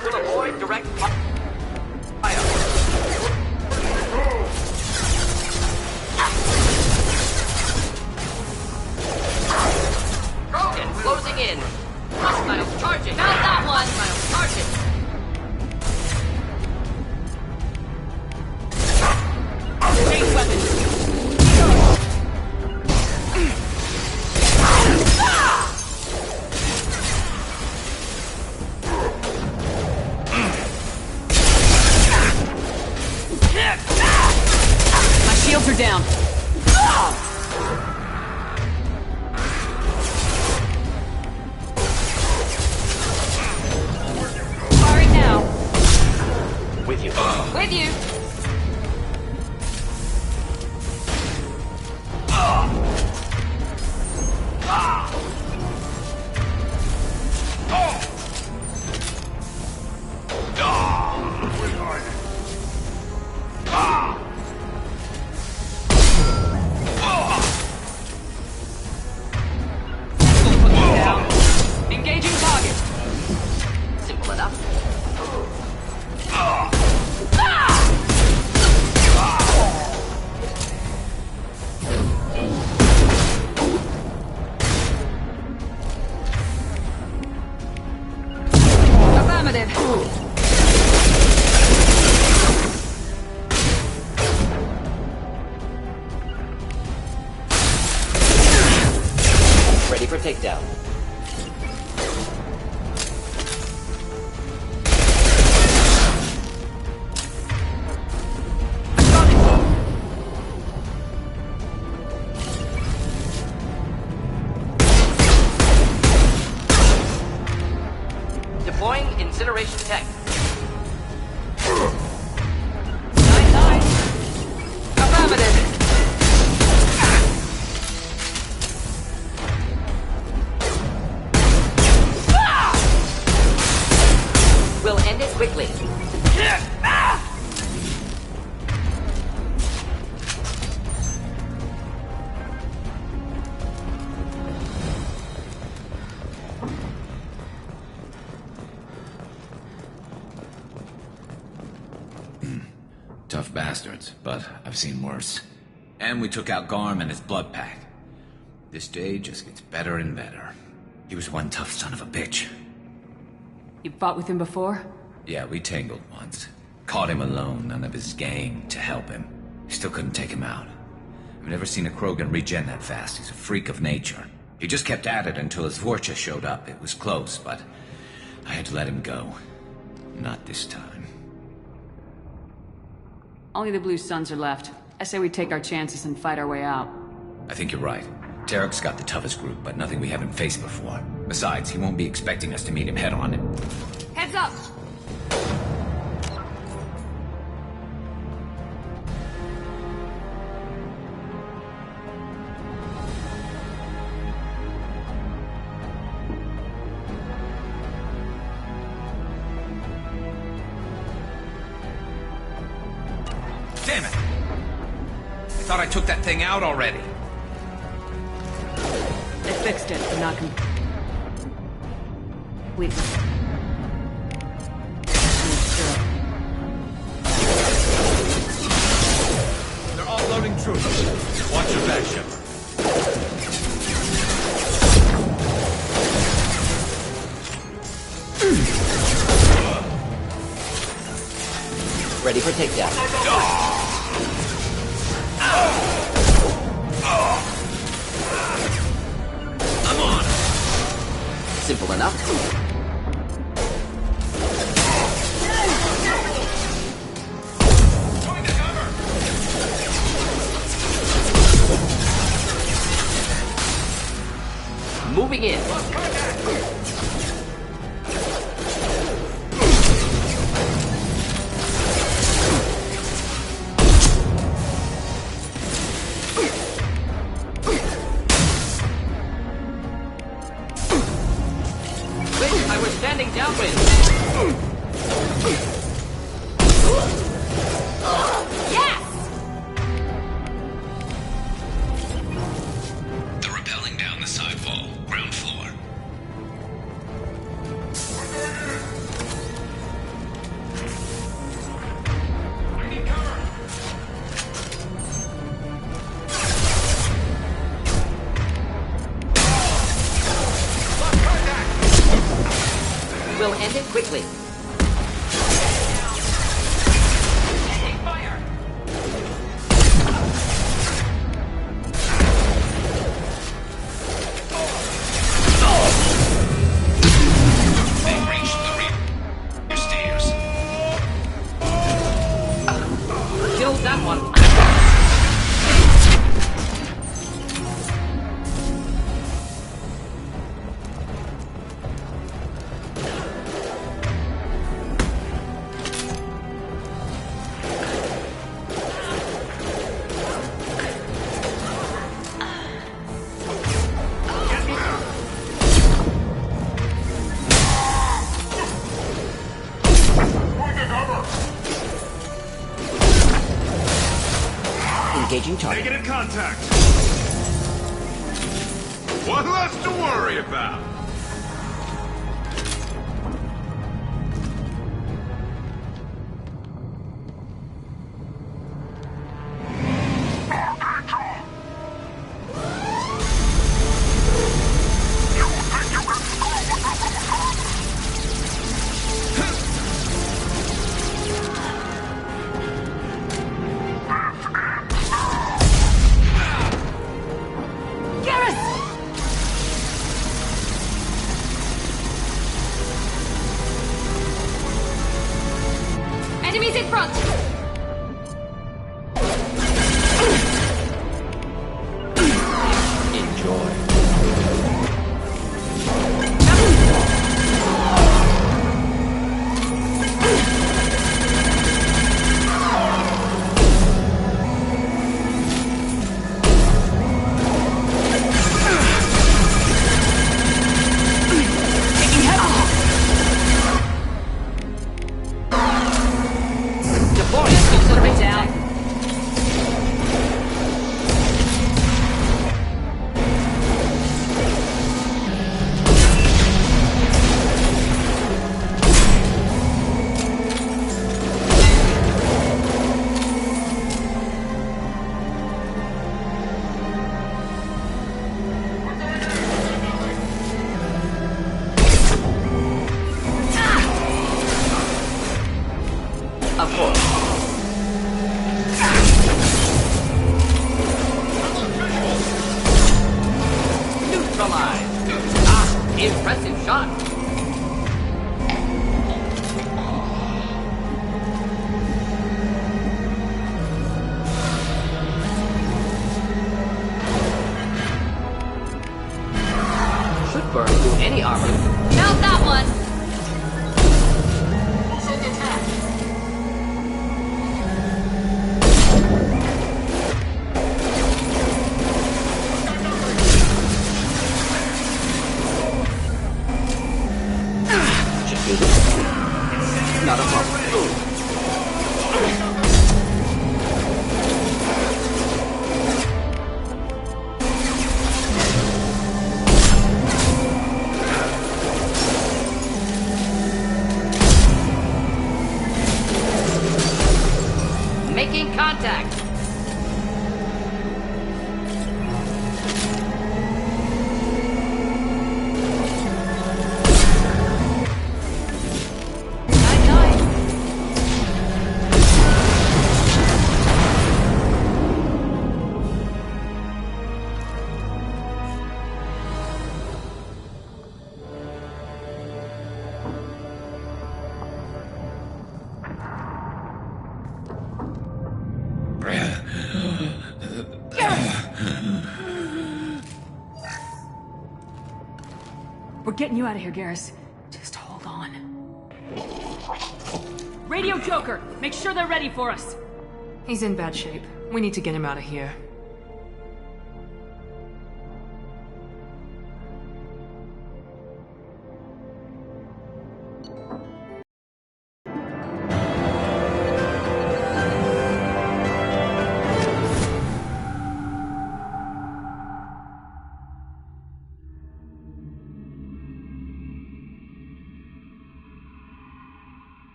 To avoid direct fire. Krogan closing in. Hostiles charging. Found that one. Hostiles charging. Change weapons. My shields are down. Firing now. With you. With you. Engaging target. Simple enough. Affirmative. Ready for takedown. Deploying incineration tech. 9-9. Affirmative. We'll end it quickly. Tough bastards, but I've seen worse. And we took out Garm and his blood pack. This day just gets better and better. He was one tough son of a bitch. You fought with him before? Yeah, we tangled once. Caught him alone, none of his gang to help him. Still couldn't take him out. I've never seen a Krogan regen that fast. He's a freak of nature. He just kept at it until his Vorcha showed up. It was close, but I had to let him go. Not this time. Only the Blue Suns are left. I say we take our chances and fight our way out. I think you're right. Tarek's got the toughest group, but nothing we haven't faced before. Besides, he won't be expecting us to meet him head-on. Heads up. Damn it! I thought I took that thing out already. They fixed it, but not completely. They're all loading troops. Watch your back, Shepard. Ready for takedown. enough. Moving in. Wait, I was standing downwind. Yes! They're rappelling down the side wall, ground floor. I need cover. We'll end it quickly. They reached the rear stairs. Killed that one. Engaging target. Negative contact. One less to worry about. Enemies in front! Of course. Neutralized. Ah, impressive shot. Should burn through any armor. Mount that one! Not a problem. We're getting you out of here, Garrus. Just hold on. Radio Joker! Make sure they're ready for us! He's in bad shape. We need to get him out of here.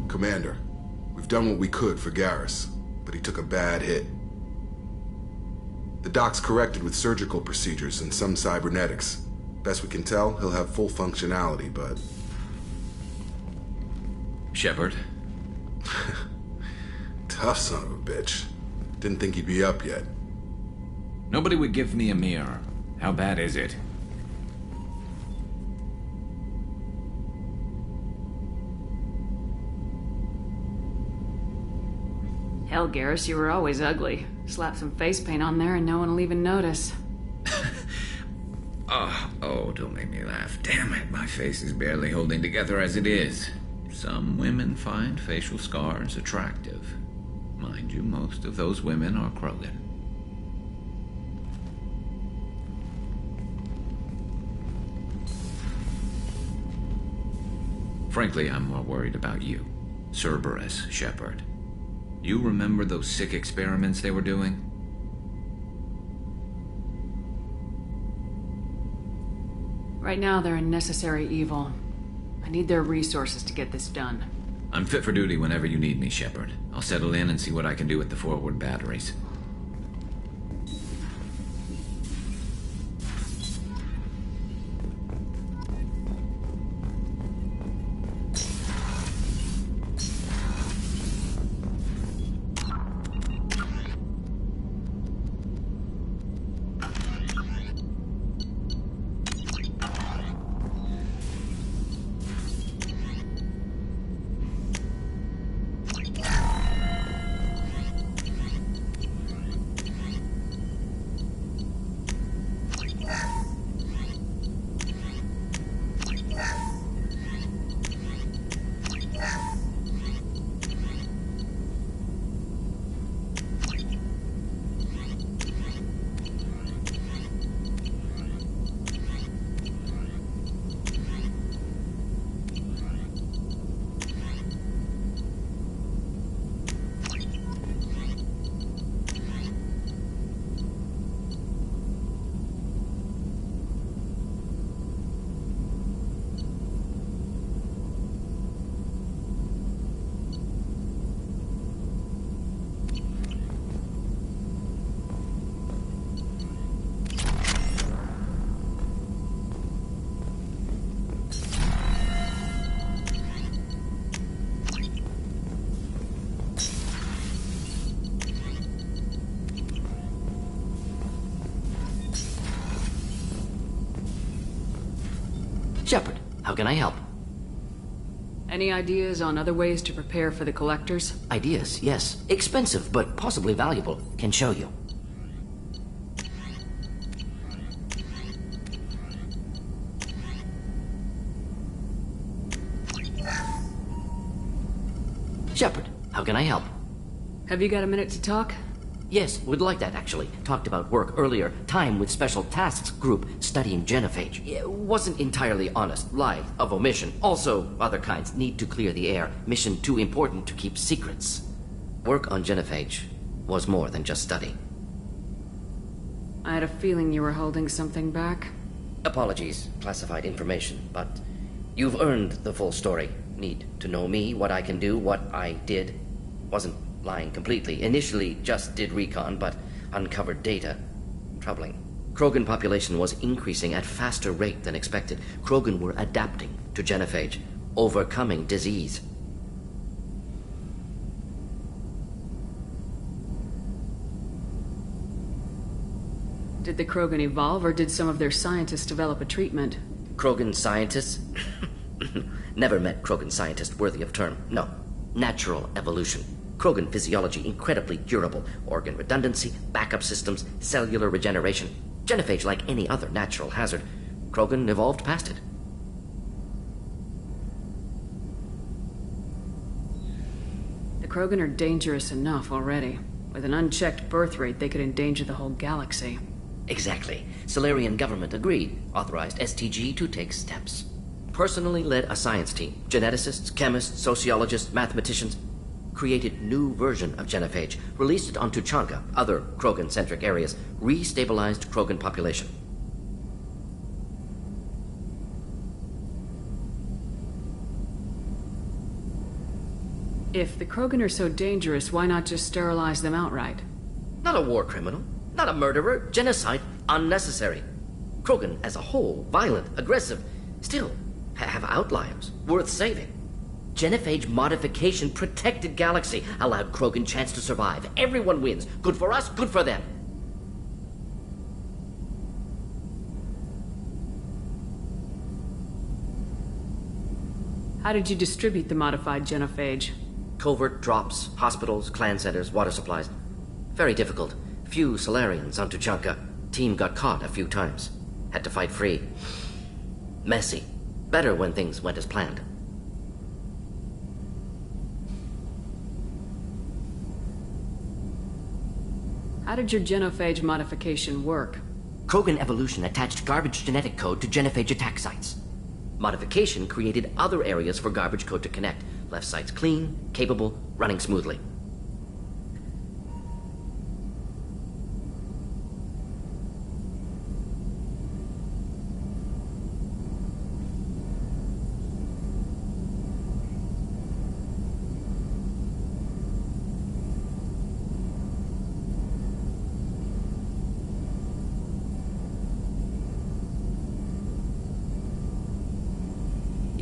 Commander, we've done what we could for Garrus, but he took a bad hit. The doc's corrected with surgical procedures and some cybernetics. Best we can tell, he'll have full functionality, but... Shepard? Tough son of a bitch. Didn't think he'd be up yet. Nobody would give me a mirror. How bad is it? Hell, Garrus, you were always ugly. Slap some face paint on there and no one will even notice. Oh, don't make me laugh. Damn it, my face is barely holding together as it is. Some women find facial scars attractive. Mind you, most of those women are Krogan. Frankly, I'm more worried about you, Cerberus Shepard. You remember those sick experiments they were doing? Right now, they're a necessary evil. I need their resources to get this done. I'm fit for duty whenever you need me, Shepard. I'll settle in and see what I can do with the forward batteries. Shepard, how can I help? Any ideas on other ways to prepare for the collectors? Ideas, yes. Expensive, but possibly valuable. Can show you. Shepard, how can I help? Have you got a minute to talk? Yes, would like that, actually. Talked about work earlier. Time with Special Tasks Group studying genophage. It wasn't entirely honest. Lie of omission. Also, other kinds. Need to clear the air. Mission too important to keep secrets. Work on genophage was more than just study. I had a feeling you were holding something back. Apologies, classified information, but you've earned the full story. Need to know me, what I can do, what I did. Wasn't lying completely. Initially just did recon, but uncovered data. Troubling. Krogan population was increasing at faster rate than expected. Krogan were adapting to genophage, overcoming disease. Did the Krogan evolve, or did some of their scientists develop a treatment? Krogan scientists? Never met Krogan scientist worthy of term. No. Natural evolution. Krogan physiology incredibly durable. Organ redundancy, backup systems, cellular regeneration. Genophage like any other natural hazard. Krogan evolved past it. The Krogan are dangerous enough already. With an unchecked birth rate, they could endanger the whole galaxy. Exactly. Solarian government agreed, authorized STG to take steps. Personally led a science team, geneticists, chemists, sociologists, mathematicians, created new version of genophage, released it on Tuchanka, other Krogan-centric areas, restabilized Krogan population. If the Krogan are so dangerous, why not just sterilize them outright? Not a war criminal, not a murderer, genocide, unnecessary. Krogan as a whole, violent, aggressive, still have outliers, worth saving. Genophage modification protected galaxy, allowed Krogan chance to survive. Everyone wins. Good for us, good for them. How did you distribute the modified genophage? Covert drops, hospitals, clan centers, water supplies. Very difficult. Few Solarians on Tuchanka. Team got caught a few times. Had to fight free. Messy. Better when things went as planned. How did your genophage modification work? Krogan evolution attached garbage genetic code to genophage attack sites. Modification created other areas for garbage code to connect. Left sites clean, capable, running smoothly.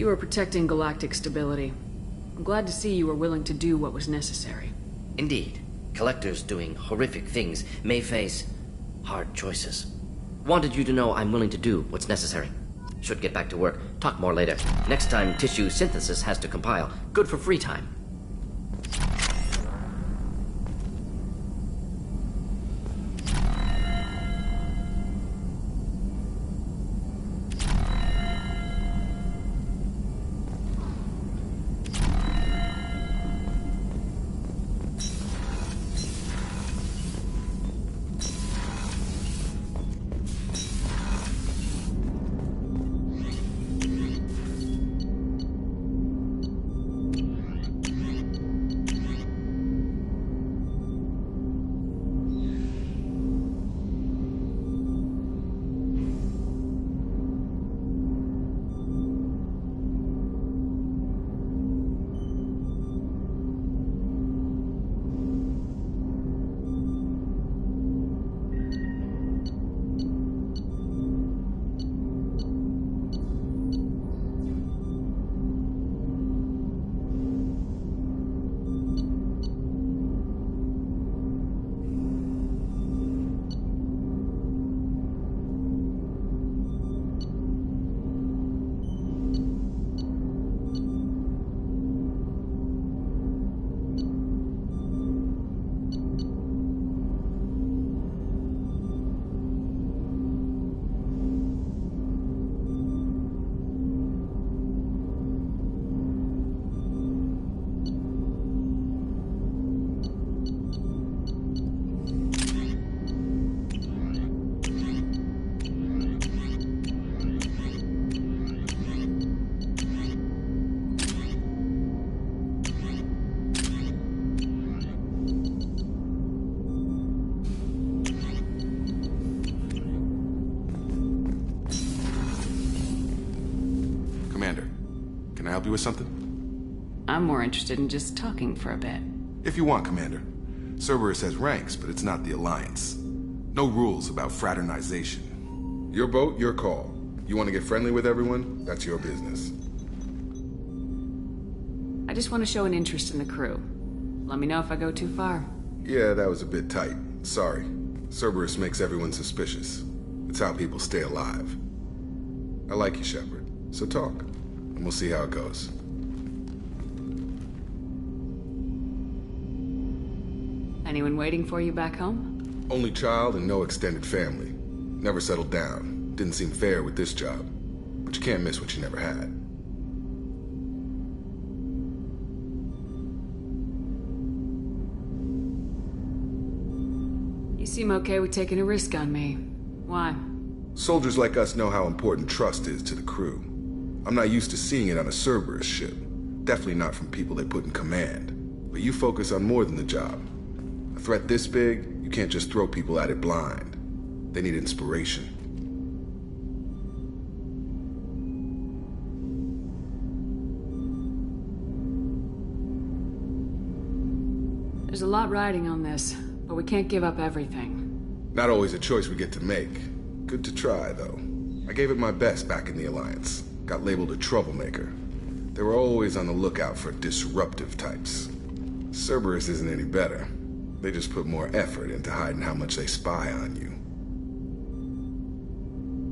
You were protecting galactic stability. I'm glad to see you were willing to do what was necessary. Indeed. Collectors doing horrific things may face hard choices. Wanted you to know I'm willing to do what's necessary. Should get back to work. Talk more later. Next time tissue synthesis has to compile. Good for free time. Can I help you with something? I'm more interested in just talking for a bit. If you want, Commander. Cerberus has ranks, but it's not the Alliance. No rules about fraternization. Your boat, your call. You want to get friendly with everyone? That's your business. I just want to show an interest in the crew. Let me know if I go too far. Yeah, that was a bit tight. Sorry. Cerberus makes everyone suspicious. It's how people stay alive. I like you, Shepard. So talk. and we'll see how it goes. Anyone waiting for you back home? Only child and no extended family. Never settled down. Didn't seem fair with this job. But you can't miss what you never had. You seem okay with taking a risk on me. Why? Soldiers like us know how important trust is to the crew. I'm not used to seeing it on a Cerberus ship. Definitely not from people they put in command. But you focus on more than the job. A threat this big, you can't just throw people at it blind. They need inspiration. There's a lot riding on this, but we can't give up everything. Not always a choice we get to make. Good to try, though. I gave it my best back in the Alliance. Got labeled a troublemaker. They were always on the lookout for disruptive types. Cerberus isn't any better. They just put more effort into hiding how much they spy on you.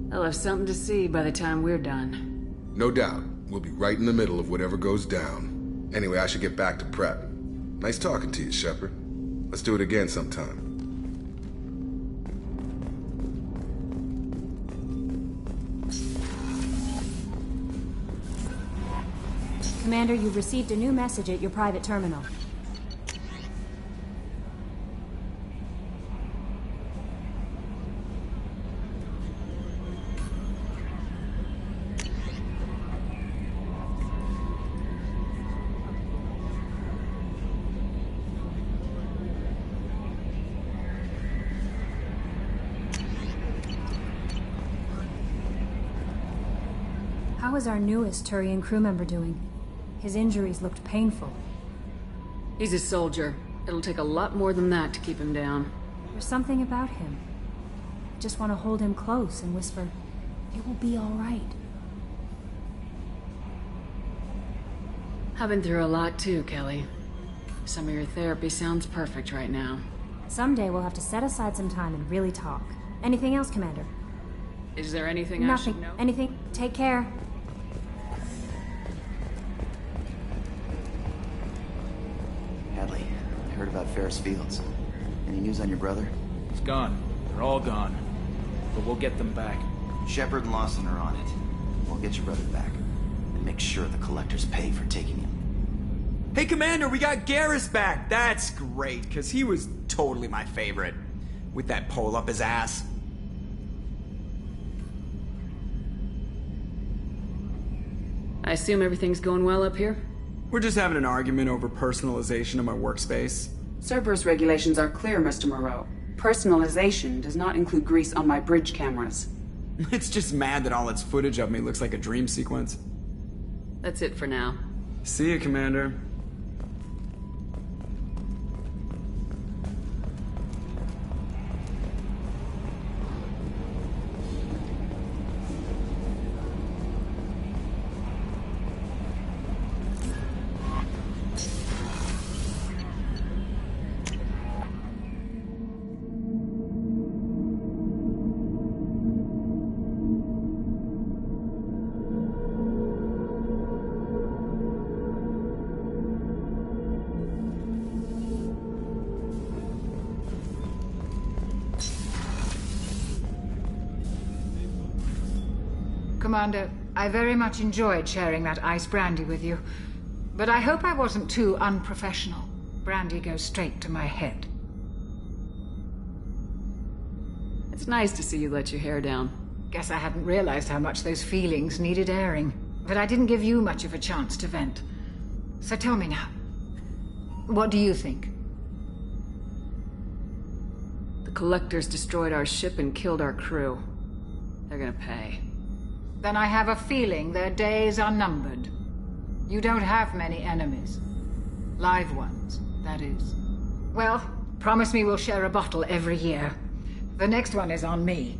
They'll have something to see by the time we're done. No doubt. We'll be right in the middle of whatever goes down. Anyway, I should get back to prep. Nice talking to you, Shepard. Let's do it again sometime. Commander, you've received a new message at your private terminal. How is our newest Turian crew member doing? His injuries looked painful. He's a soldier. It'll take a lot more than that to keep him down. There's something about him. I just want to hold him close and whisper, "It will be all right." I've been through a lot too, Kelly. Some of your therapy sounds perfect right now. Someday we'll have to set aside some time and really talk. Anything else, Commander? Is there anything I Nothing. should know? Anything. Take care. Hadley, I heard about Ferris Fields. Any news on your brother? He's gone. They're all gone. But we'll get them back. Shepard and Lawson are on it. We'll get your brother back. And make sure the collectors pay for taking him. Hey, Commander, we got Garrus back. That's great, because he was totally my favorite. With that pole up his ass. I assume everything's going well up here? We're just having an argument over personalization of my workspace. Cerberus regulations are clear, Mr. Moreau. Personalization does not include grease on my bridge cameras. It's just mad that all its footage of me looks like a dream sequence. That's it for now. See you, Commander. Commander, I very much enjoyed sharing that ice brandy with you. But I hope I wasn't too unprofessional. Brandy goes straight to my head. It's nice to see you let your hair down. Guess I hadn't realized how much those feelings needed airing. But I didn't give you much of a chance to vent. So tell me now, what do you think? The Collectors destroyed our ship and killed our crew. They're gonna pay. Then I have a feeling their days are numbered. You don't have many enemies. Live ones, that is. Well, promise me we'll share a bottle every year. The next one is on me.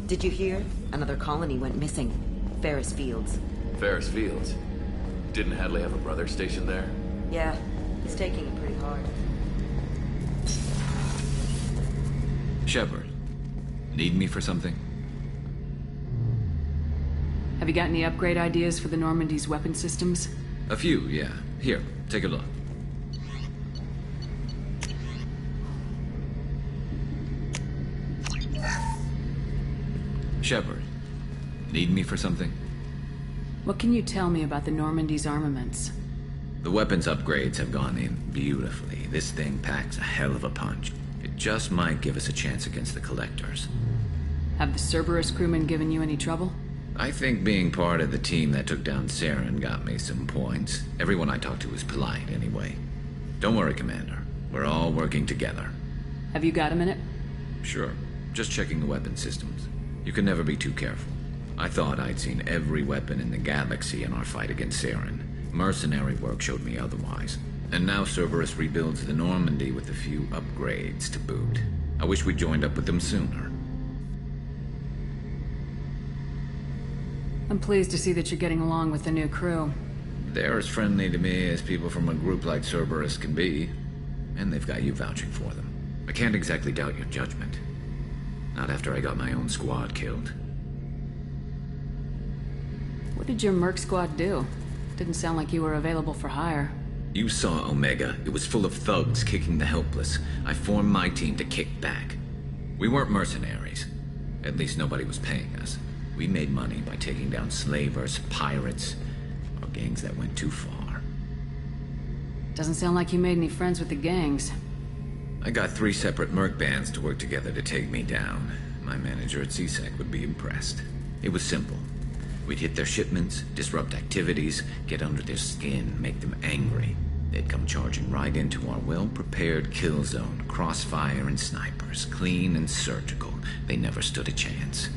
Did you hear? Another colony went missing. Ferris Fields. Ferris Fields? Didn't Hadley have a brother stationed there? Yeah, he's taking it pretty hard. Shepard, need me for something? Have you got any upgrade ideas for the Normandy's weapon systems? A few, yeah. Here, take a look. Shepard, need me for something? What can you tell me about the Normandy's armaments? The weapons upgrades have gone in beautifully. This thing packs a hell of a punch. It just might give us a chance against the Collectors. Have the Cerberus crewmen given you any trouble? I think being part of the team that took down Saren got me some points. Everyone I talked to was polite anyway. Don't worry, Commander. We're all working together. Have you got a minute? Sure. Just checking the weapon systems. You can never be too careful. I thought I'd seen every weapon in the galaxy in our fight against Saren. Mercenary work showed me otherwise. And now Cerberus rebuilds the Normandy with a few upgrades to boot. I wish we'd joined up with them sooner. I'm pleased to see that you're getting along with the new crew. They're as friendly to me as people from a group like Cerberus can be. And they've got you vouching for them. I can't exactly doubt your judgment. Not after I got my own squad killed. What did your merc squad do? Didn't sound like you were available for hire. You saw Omega. It was full of thugs kicking the helpless. I formed my team to kick back. We weren't mercenaries. At least nobody was paying us. We made money by taking down slavers, pirates, or gangs that went too far. Doesn't sound like you made any friends with the gangs. I got 3 separate merc bands to work together to take me down. My manager at CSEC would be impressed. It was simple. We'd hit their shipments, disrupt activities, get under their skin, make them angry. They'd come charging right into our well-prepared kill zone, crossfire and snipers, clean and surgical. They never stood a chance.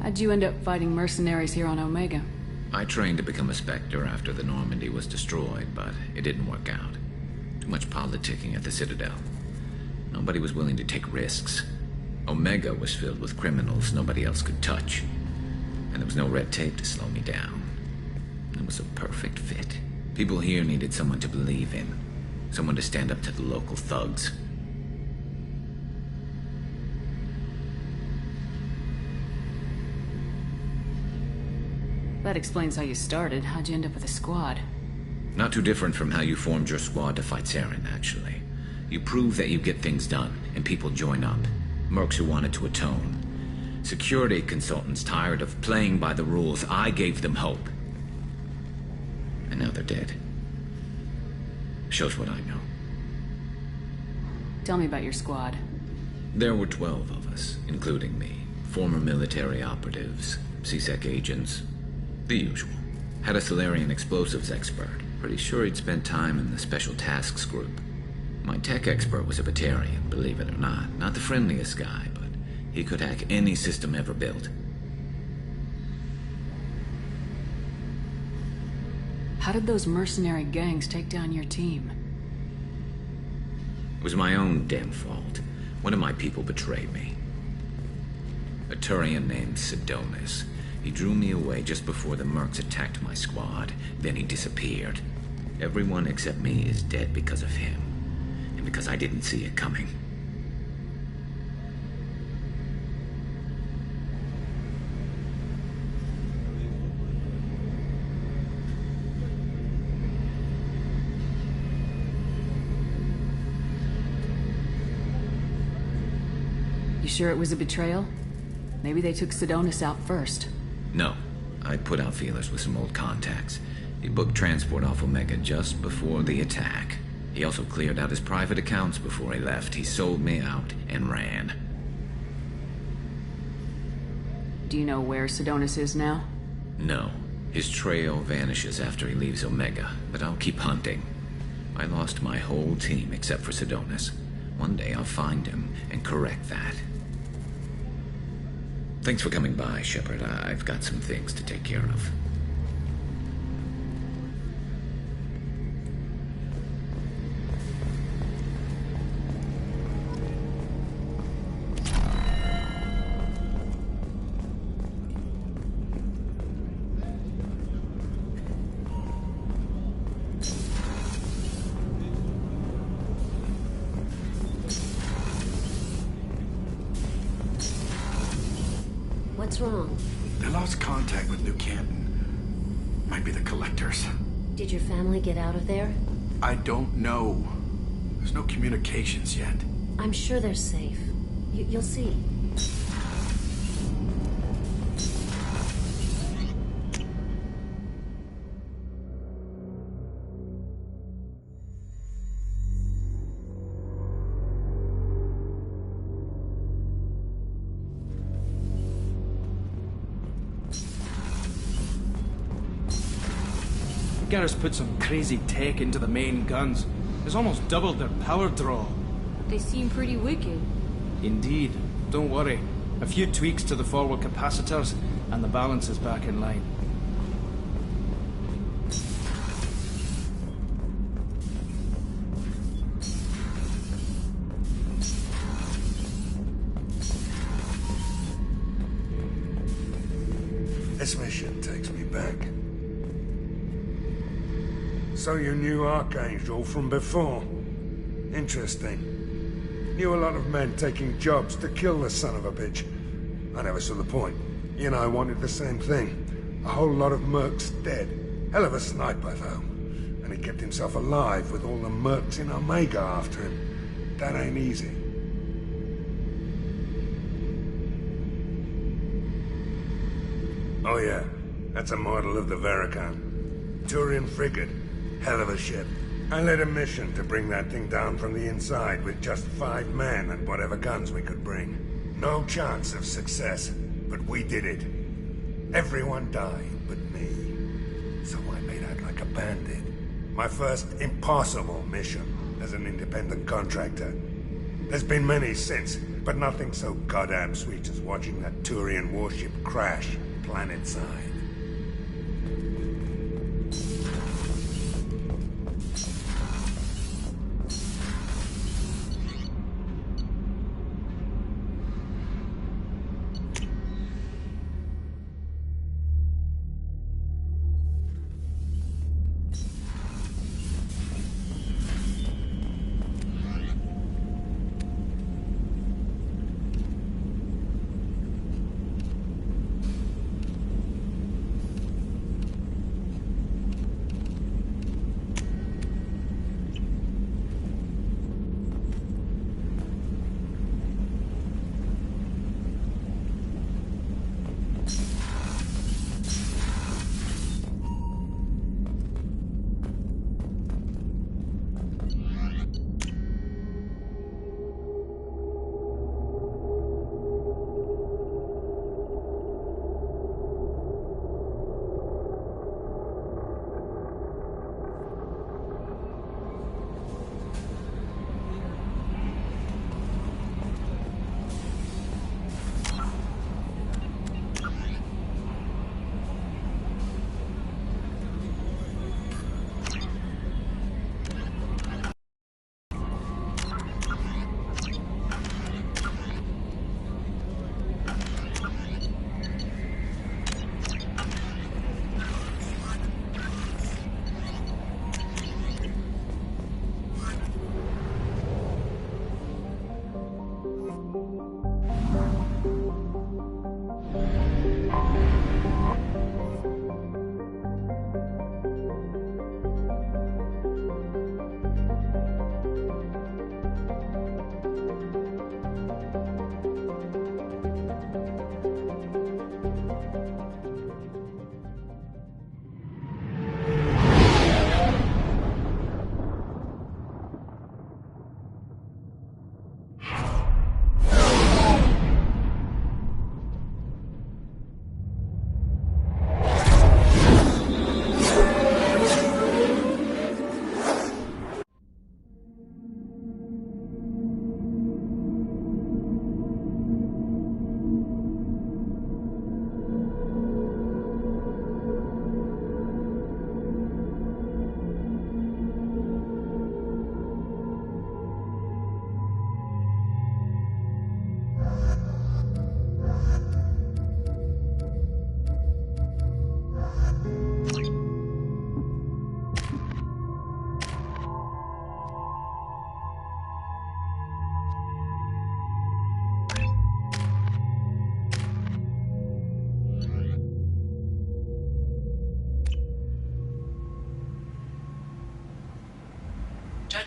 How'd you end up fighting mercenaries here on Omega? I trained to become a Spectre after the Normandy was destroyed, but it didn't work out. Too much politicking at the Citadel. Nobody was willing to take risks. Omega was filled with criminals nobody else could touch. And there was no red tape to slow me down. It was a perfect fit. People here needed someone to believe in. Someone to stand up to the local thugs. That explains how you started. How'd you end up with a squad? Not too different from how you formed your squad to fight Saren, actually. You prove that you get things done, and people join up. Mercs who wanted to atone. Security consultants tired of playing by the rules. I gave them hope. And now they're dead. Shows what I know. Tell me about your squad. There were 12 of us, including me. Former military operatives, CSEC agents, the usual. Had a Solarian explosives expert. Pretty sure he'd spent time in the Special Tasks group. My tech expert was a Batarian, believe it or not. Not the friendliest guy, but he could hack any system ever built. How did those mercenary gangs take down your team? It was my own damn fault. One of my people betrayed me. A Turian named Sidonis. He drew me away just before the mercs attacked my squad. Then he disappeared. Everyone except me is dead because of him. And because I didn't see it coming. You sure it was a betrayal? Maybe they took Sidonis out first. No. I put out feelers with some old contacts. He booked transport off Omega just before the attack. He also cleared out his private accounts before he left. He sold me out and ran. Do you know where Sidonis is now? No. His trail vanishes after he leaves Omega, but I'll keep hunting. I lost my whole team except for Sidonis. One day I'll find him and correct that. Thanks for coming by, Shepard. I've got some things to take care of. wrong? They lost contact with New Canton. Might be the Collectors. Did your family get out of there? I don't know. There's no communications yet. I'm sure they're safe. You'll see. Garrus put some crazy tech into the main guns. It's almost doubled their power draw. They seem pretty wicked. Indeed. Don't worry. A few tweaks to the forward capacitors, and the balance is back in line. This mission takes me back. So you knew Archangel from before? Interesting. Knew a lot of men taking jobs to kill the son of a bitch. I never saw the point. You and I wanted the same thing. A whole lot of mercs dead. Hell of a sniper, though. And he kept himself alive with all the mercs in Omega after him. That ain't easy. Oh yeah, that's a model of the Veracon. Turian frigate. Hell of a ship. I led a mission to bring that thing down from the inside with just 5 men and whatever guns we could bring. No chance of success, but we did it. Everyone died but me. So I made out like a bandit. My first impossible mission as an independent contractor. There's been many since, but nothing so goddamn sweet as watching that Turian warship crash planet-side.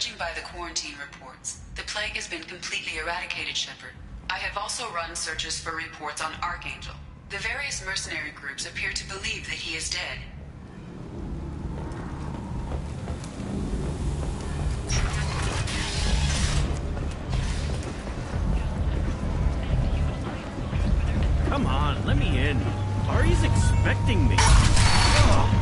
Judging by the quarantine reports, the plague has been completely eradicated, Shepard. I have also run searches for reports on Archangel. The various mercenary groups appear to believe that he is dead. Come on, let me in. Ari's expecting me. Ugh.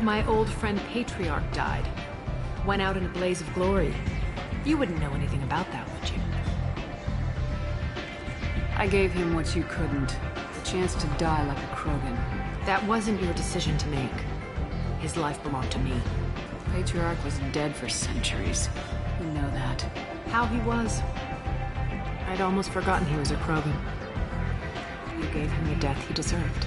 My old friend Patriarch died. Went out in a blaze of glory. You wouldn't know anything about that, would you? I gave him what you couldn't. The chance to die like a Krogan. That wasn't your decision to make. His life belonged to me. Patriarch was dead for centuries. You know that. How he was. I'd almost forgotten he was a Krogan. You gave him the death he deserved.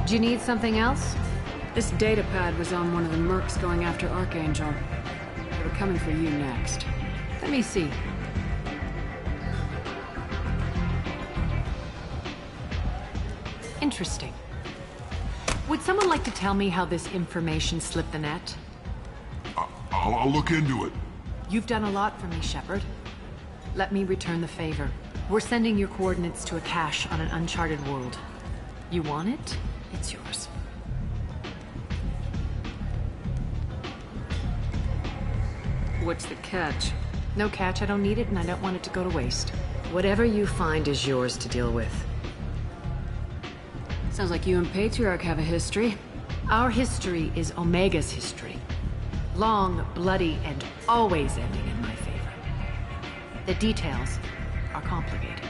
Do you need something else? This datapad was on one of the mercs going after Archangel. They were coming for you next. Let me see. Interesting. Would someone like to tell me how this information slipped the net? I'll look into it. You've done a lot for me, Shepard. Let me return the favor. We're sending your coordinates to a cache on an uncharted world. You want it? It's yours. What's the catch? No catch. I don't need it, and I don't want it to go to waste. Whatever you find is yours to deal with. Sounds like you and Patriarch have a history. Our history is Omega's history. Long, bloody, and always ending in my favor. The details are complicated.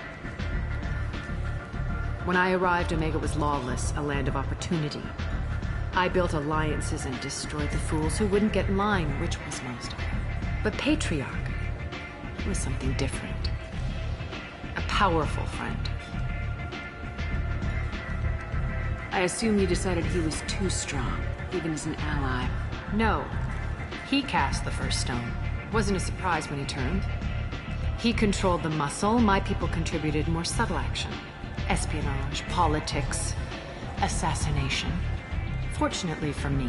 When I arrived, Omega was lawless, a land of opportunity. I built alliances and destroyed the fools who wouldn't get in line, which was most of them. But Patriarch was something different. A powerful friend. I assume you decided he was too strong, even as an ally. No. He cast the first stone. Wasn't a surprise when he turned. He controlled the muscle. My people contributed more subtle action. Espionage, politics, assassination. Fortunately for me,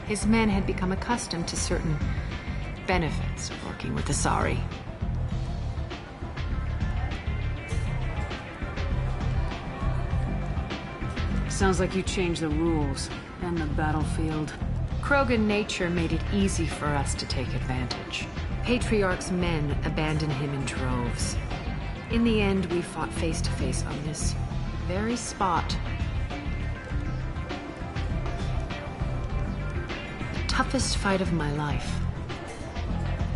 his men had become accustomed to certain benefits of working with Asari. Sounds like you changed the rules and the battlefield. Krogan nature made it easy for us to take advantage. Patriarch's men abandoned him in droves. In the end, we fought face to face on this very spot. The toughest fight of my life.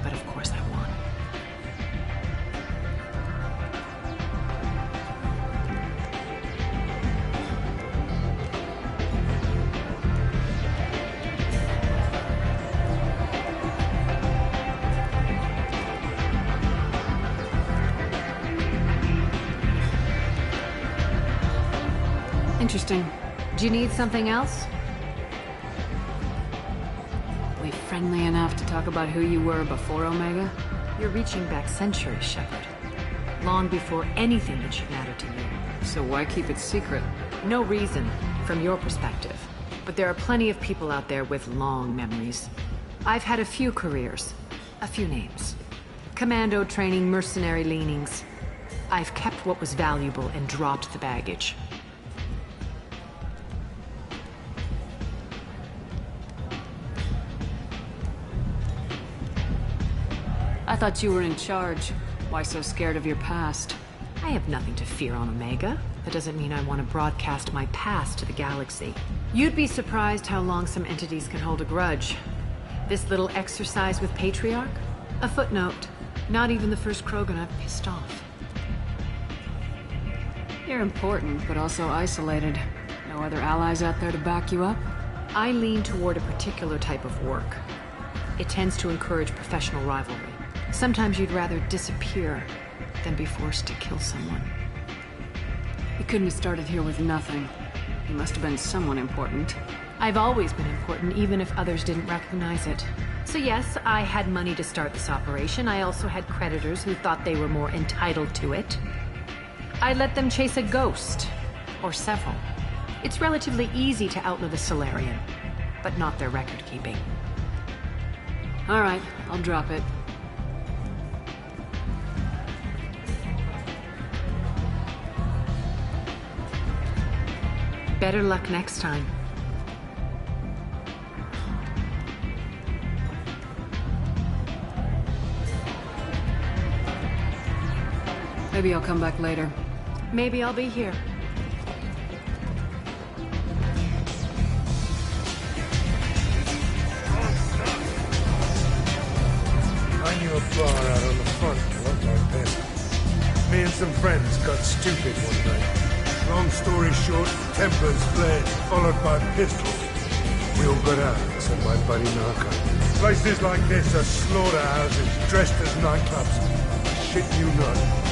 But of course I won. Interesting. Do you need something else? We friendly enough to talk about who you were before Omega? You're reaching back centuries, Shepard. Long before anything that should matter to you. So why keep it secret? No reason, from your perspective. But there are plenty of people out there with long memories. I've had a few careers, a few names. Commando training, mercenary leanings. I've kept what was valuable and dropped the baggage. I thought you were in charge. Why so scared of your past? I have nothing to fear on Omega. That doesn't mean I want to broadcast my past to the galaxy. You'd be surprised how long some entities can hold a grudge. This little exercise with Patriarch? A footnote. Not even the first Krogan I've pissed off. You're important, but also isolated. No other allies out there to back you up? I lean toward a particular type of work. It tends to encourage professional rivalry. Sometimes you'd rather disappear than be forced to kill someone. You couldn't have started here with nothing. You must have been someone important. I've always been important, even if others didn't recognize it. So yes, I had money to start this operation. I also had creditors who thought they were more entitled to it. I let them chase a ghost, or several. It's relatively easy to outlive a Solarian, but not their record-keeping. All right, I'll drop it. Better luck next time. Maybe I'll come back later. Maybe I'll be here. I knew a bar out on the front looked like this. Me and some friends got stupid one night. Long story short, tempers flared, followed by pistols. We all got out, except my buddy Narco. Places like this are slaughterhouses dressed as nightclubs. Shit you not.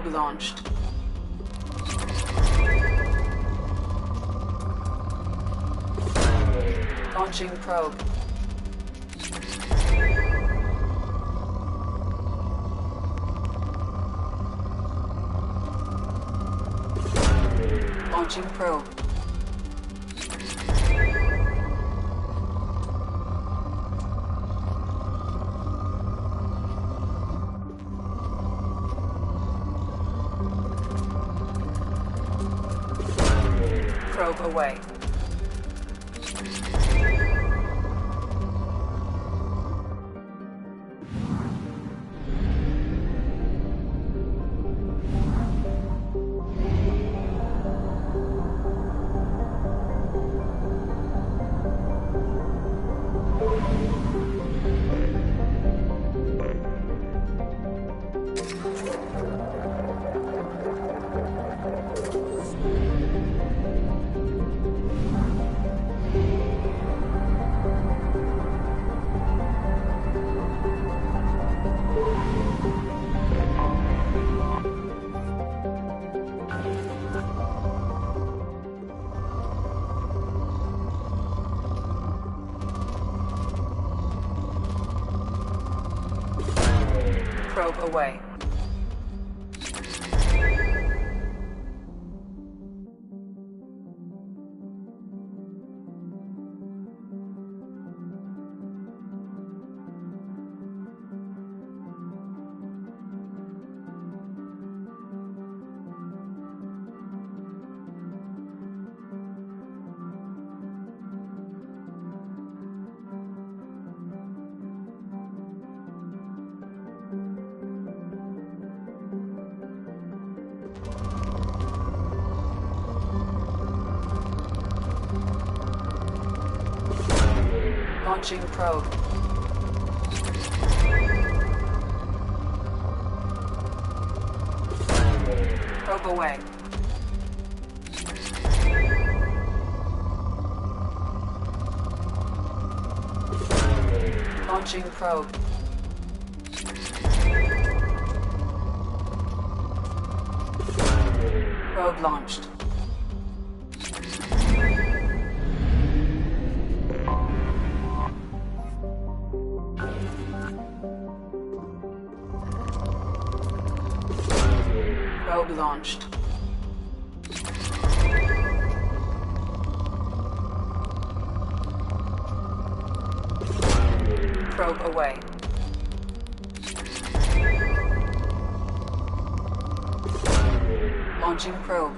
Probe launched. Launching probe. Launching probe. Probe away. Probe away. Launching probe. Probe away. Launching probe. Probe launched. Probe launched. Probe away. Launching probe.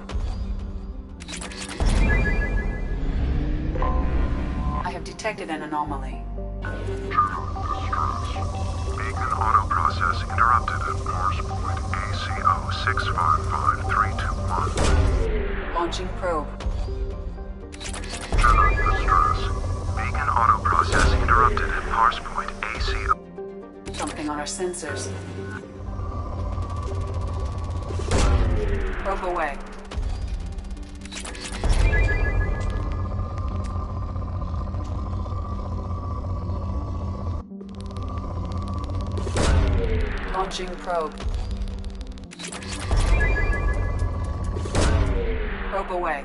I have detected an anomaly. Beacon auto-process interrupted at Morse point ACO 655321. Launching probe. General distress. Beacon auto-process interrupted at Morse point ACO. Something on our sensors. Probe away. Launching probe. Probe away.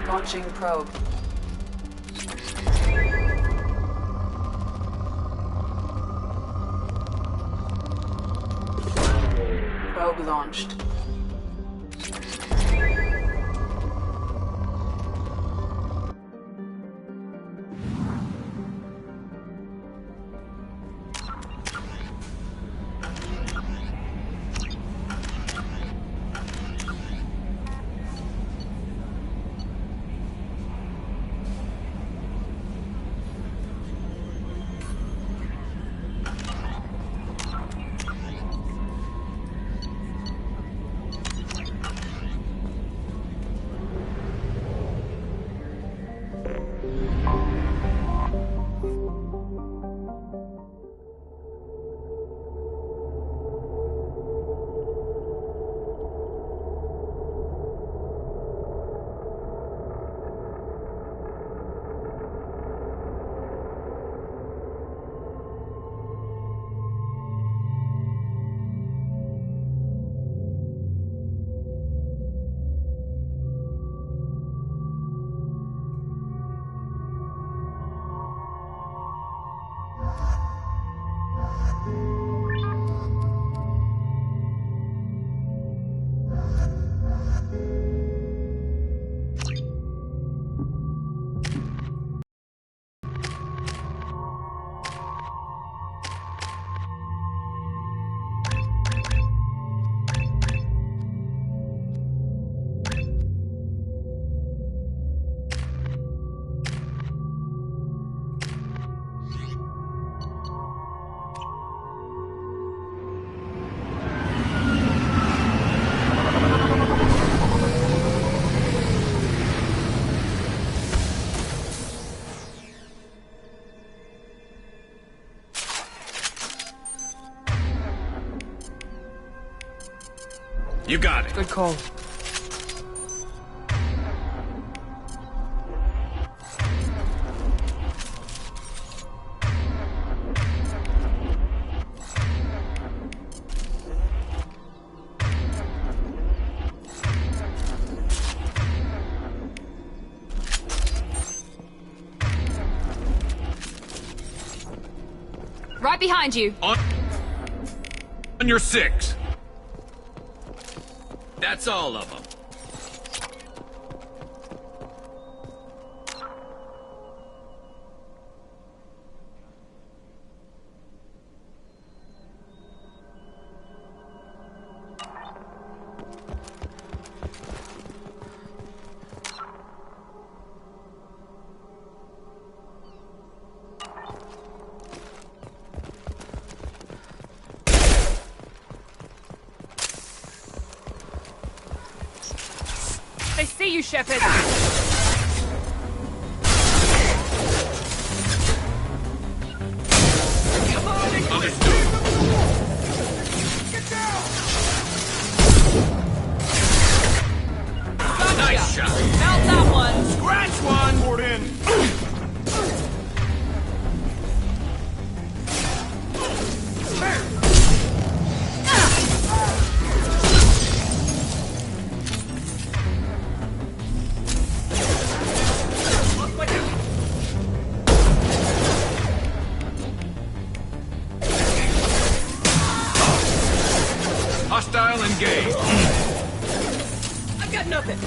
Launching probe. Probe launched. You got it. Good call. Right behind you. On your 6. That's all of them. They see you, Shepard. Nice shot. Melt that one. Scratch one. Board in. Hostile engaged. I've got nothing.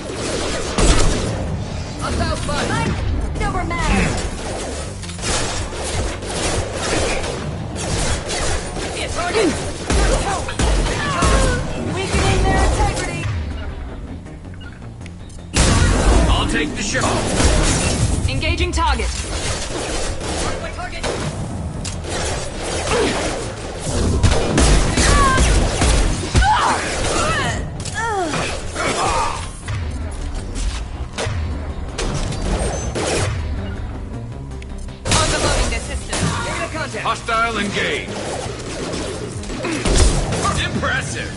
About fun. Never matter. It's target. Weakening their integrity. I'll take the ship. Engaging target. Hostile engaged. Impressive.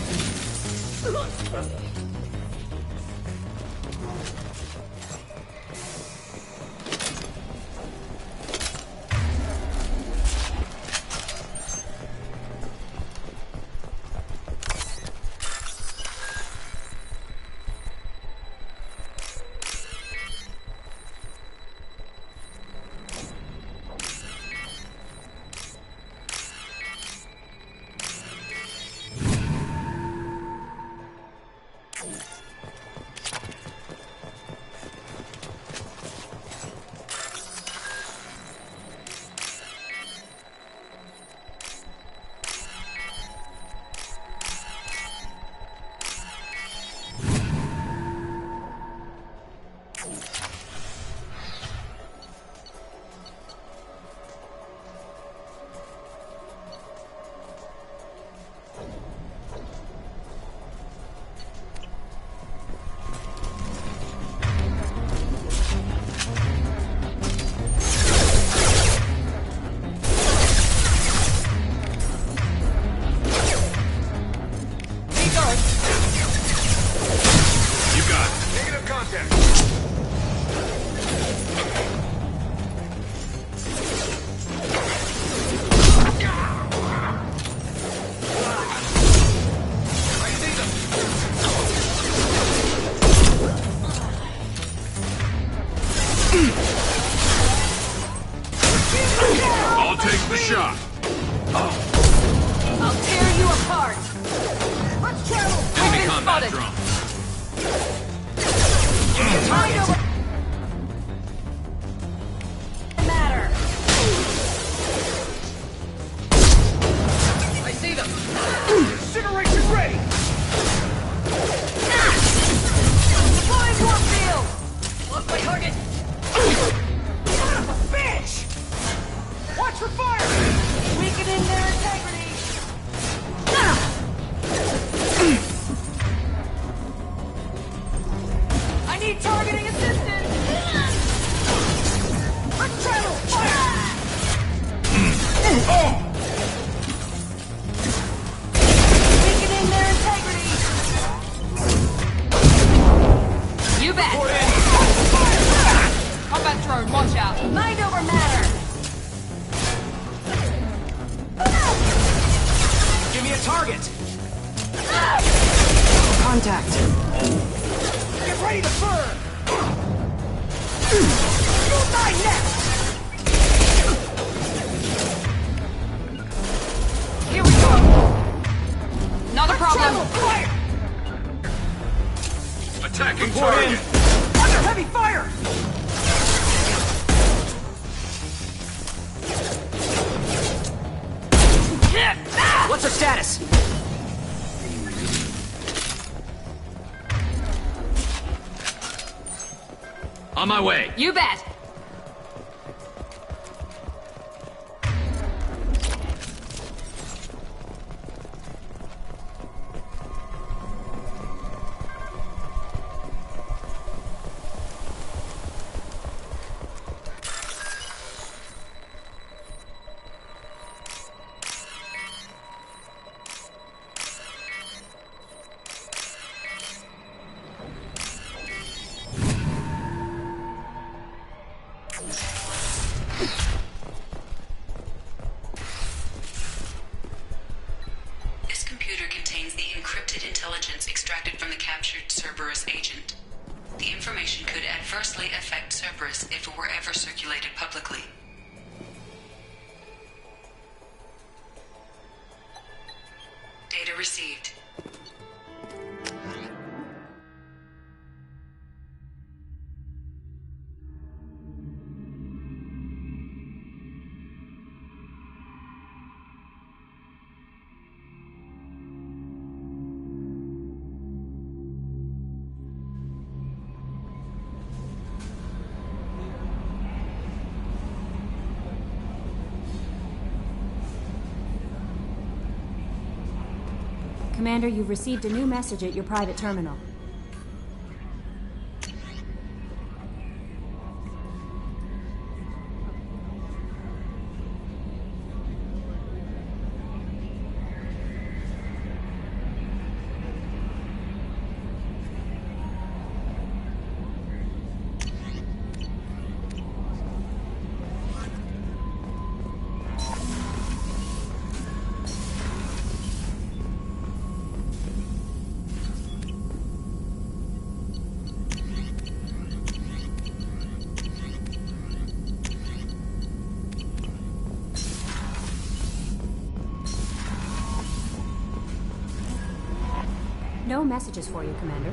I'll take the shot. apart! Let's travel! Enemy combat drone. Give me a target! Matter! I see them! Incineration ready! Deploying warp field! Lost my target! Son of a bitch! Watch for fire! Weakening their integrity! I need targeting assistance! Let's travel! Fire! Weakening their integrity! You bet! Combat drone, watch out! Mind over matter! Give me a target! Contact! Get ready to burn! You'll die next! Here we go! Not a problem! Fire! Attacking target! Under heavy fire! What's the status? On my way. You bet! This computer contains the encrypted intelligence extracted from the captured Cerberus agent. The information could adversely affect Cerberus if it were ever circulated publicly. Data received. Commander, you've received a new message at your private terminal. No messages for you, Commander.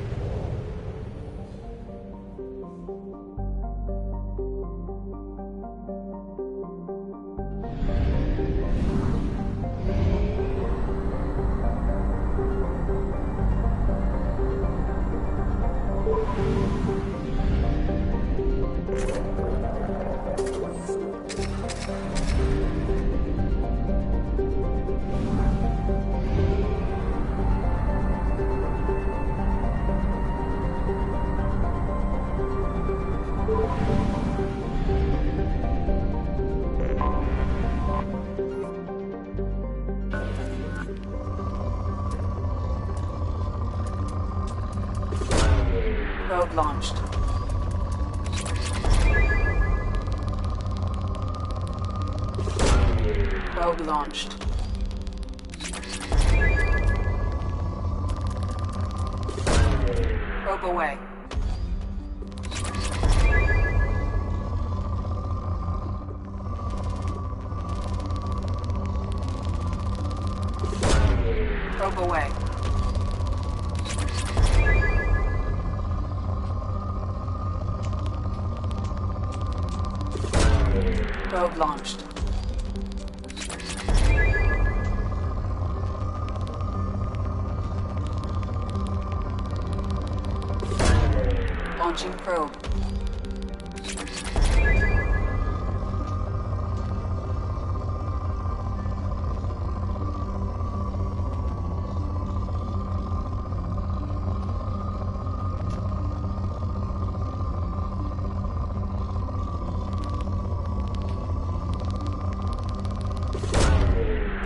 Probe launched. Probe launched. Probe away. Probe away. Probe launched. Launching probe.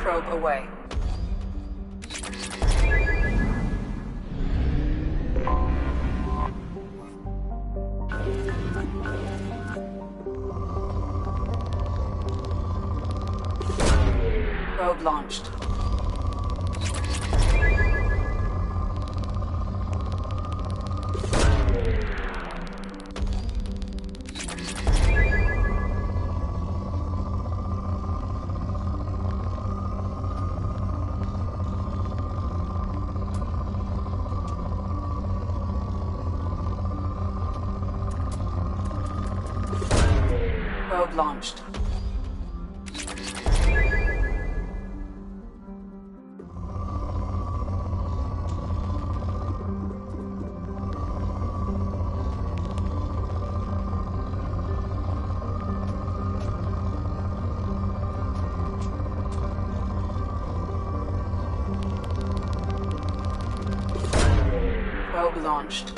Probe away. Probe launched. Probe launched. Probe launched.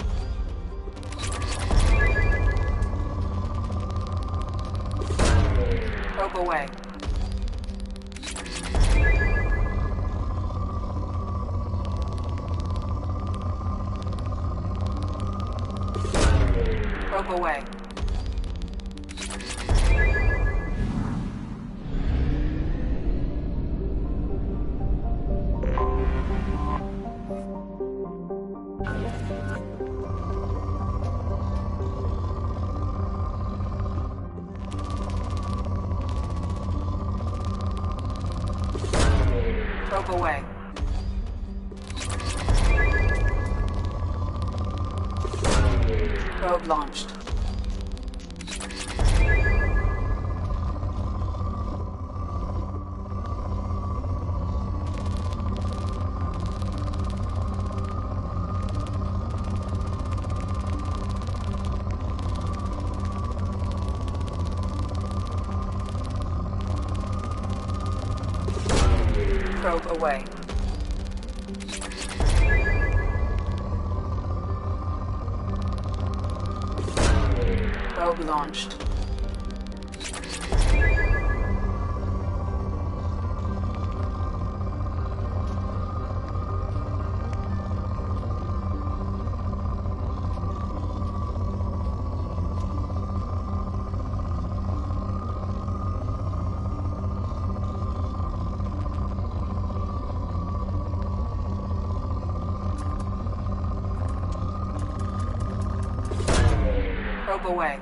Probe away. Probe away. Probe away. Probe launched. Probe away. Probe launched. Probe away.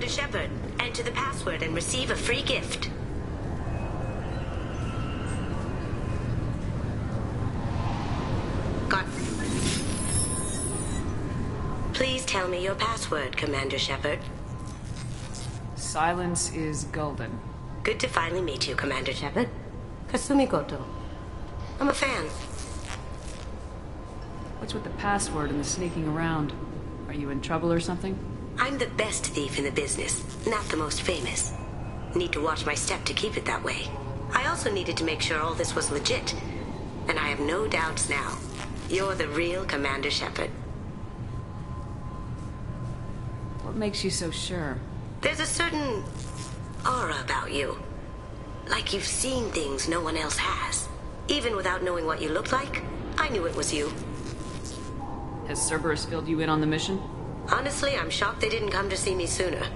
Shepard. Enter the password and receive a free gift. Please tell me your password, Commander Shepard. Silence is golden. Good to finally meet you, Commander Shepard. Kasumi Koto. I'm a fan. What's with the password and the sneaking around? Are you in trouble or something? I'm the best thief in the business, not the most famous. Need to watch my step to keep it that way. I also needed to make sure all this was legit. And I have no doubts now. You're the real Commander Shepard. What makes you so sure? There's a certain aura about you. Like you've seen things no one else has. Even without knowing what you looked like, I knew it was you. Has Cerberus filled you in on the mission? Honestly, I'm shocked they didn't come to see me sooner.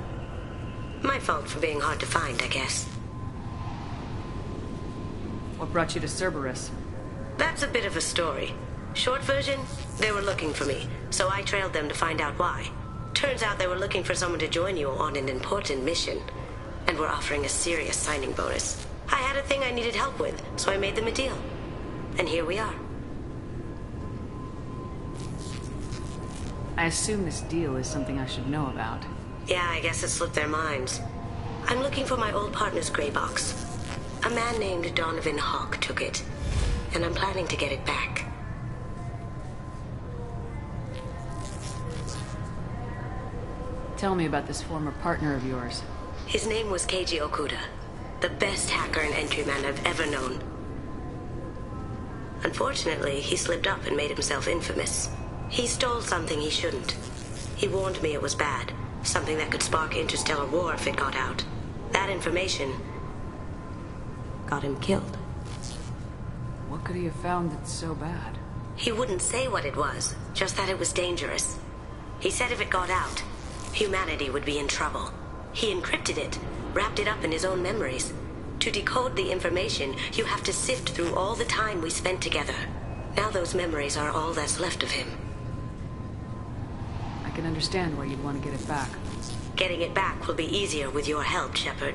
My fault for being hard to find, I guess. What brought you to Cerberus? That's a bit of a story. Short version, they were looking for me, so I trailed them to find out why. Turns out they were looking for someone to join you on an important mission, and were offering a serious signing bonus. I had a thing I needed help with, so I made them a deal. And here we are. I assume this deal is something I should know about. Yeah, I guess it slipped their minds. I'm looking for my old partner's gray box. A man named Donovan Hawk took it, and I'm planning to get it back. Tell me about this former partner of yours. His name was Keiji Okuda, the best hacker and entryman I've ever known. Unfortunately, he slipped up and made himself infamous. He stole something he shouldn't. He warned me it was bad, something that could spark interstellar war if it got out. That information got him killed. What could he have found that's so bad? He wouldn't say what it was, just that it was dangerous. He said if it got out, humanity would be in trouble. He encrypted it, wrapped it up in his own memories. To decode the information, you have to sift through all the time we spent together. Now those memories are all that's left of him. I can understand why you'd want to get it back. Getting it back will be easier with your help, Shepard.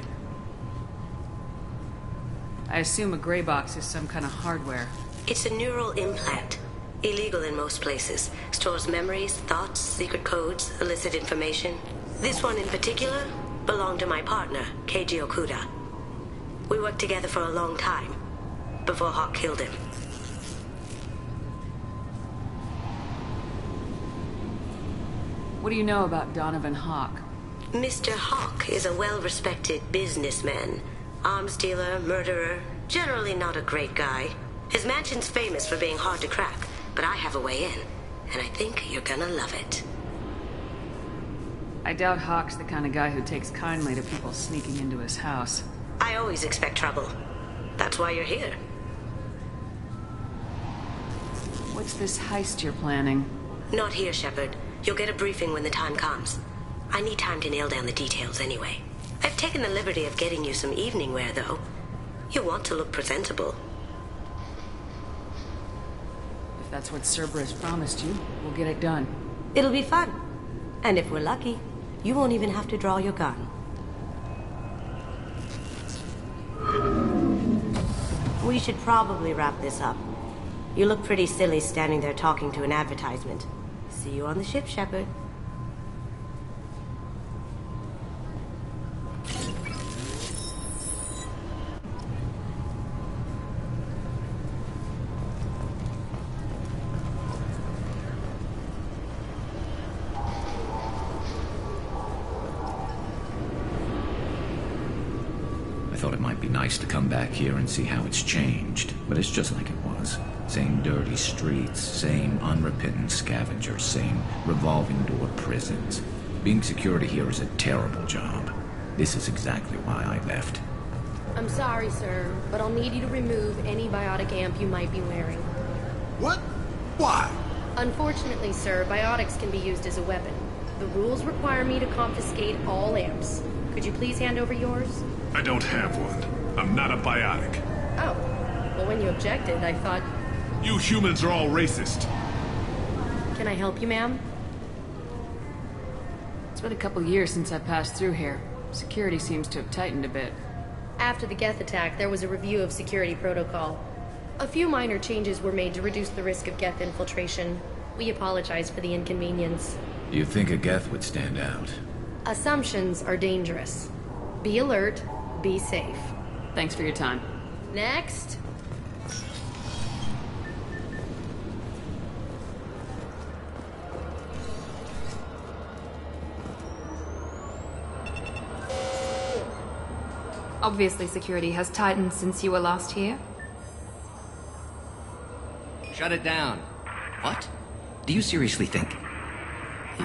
I assume a gray box is some kind of hardware. It's a neural implant. Illegal in most places. Stores memories, thoughts, secret codes, illicit information. This one in particular belonged to my partner, Keiji Okuda. We worked together for a long time, before Hawk killed him. What do you know about Donovan Hawk? Mr. Hawk is a well-respected businessman. Arms dealer, murderer, generally not a great guy. His mansion's famous for being hard to crack, but I have a way in, and I think you're gonna love it. I doubt Hawk's the kind of guy who takes kindly to people sneaking into his house. I always expect trouble. That's why you're here. What's this heist you're planning? Not here, Shepard. You'll get a briefing when the time comes. I need time to nail down the details anyway. I've taken the liberty of getting you some evening wear, though. You want to look presentable. If that's what Cerberus promised you, we'll get it done. It'll be fun. And if we're lucky, you won't even have to draw your gun. We should probably wrap this up. You look pretty silly standing there talking to an advertisement. See you on the ship, Shepard. I thought it might be nice to come back here and see how it's changed, but it's just like it was. Same dirty streets, same unrepentant scavengers, same revolving door prisons. Being security here is a terrible job. This is exactly why I left. I'm sorry, sir, but I'll need you to remove any biotic amp you might be wearing. What? Why? Unfortunately, sir, biotics can be used as a weapon. The rules require me to confiscate all amps. Could you please hand over yours? I don't have one. I'm not a biotic. Oh. Well, when you objected, I thought... You humans are all racist. Can I help you, ma'am? It's been a couple years since I passed through here. Security seems to have tightened a bit. After the Geth attack, there was a review of security protocol. A few minor changes were made to reduce the risk of Geth infiltration. We apologize for the inconvenience. You think a Geth would stand out? Assumptions are dangerous. Be alert, be safe. Thanks for your time. Next. Obviously, security has tightened since you were last here. Shut it down. What? Do you seriously think?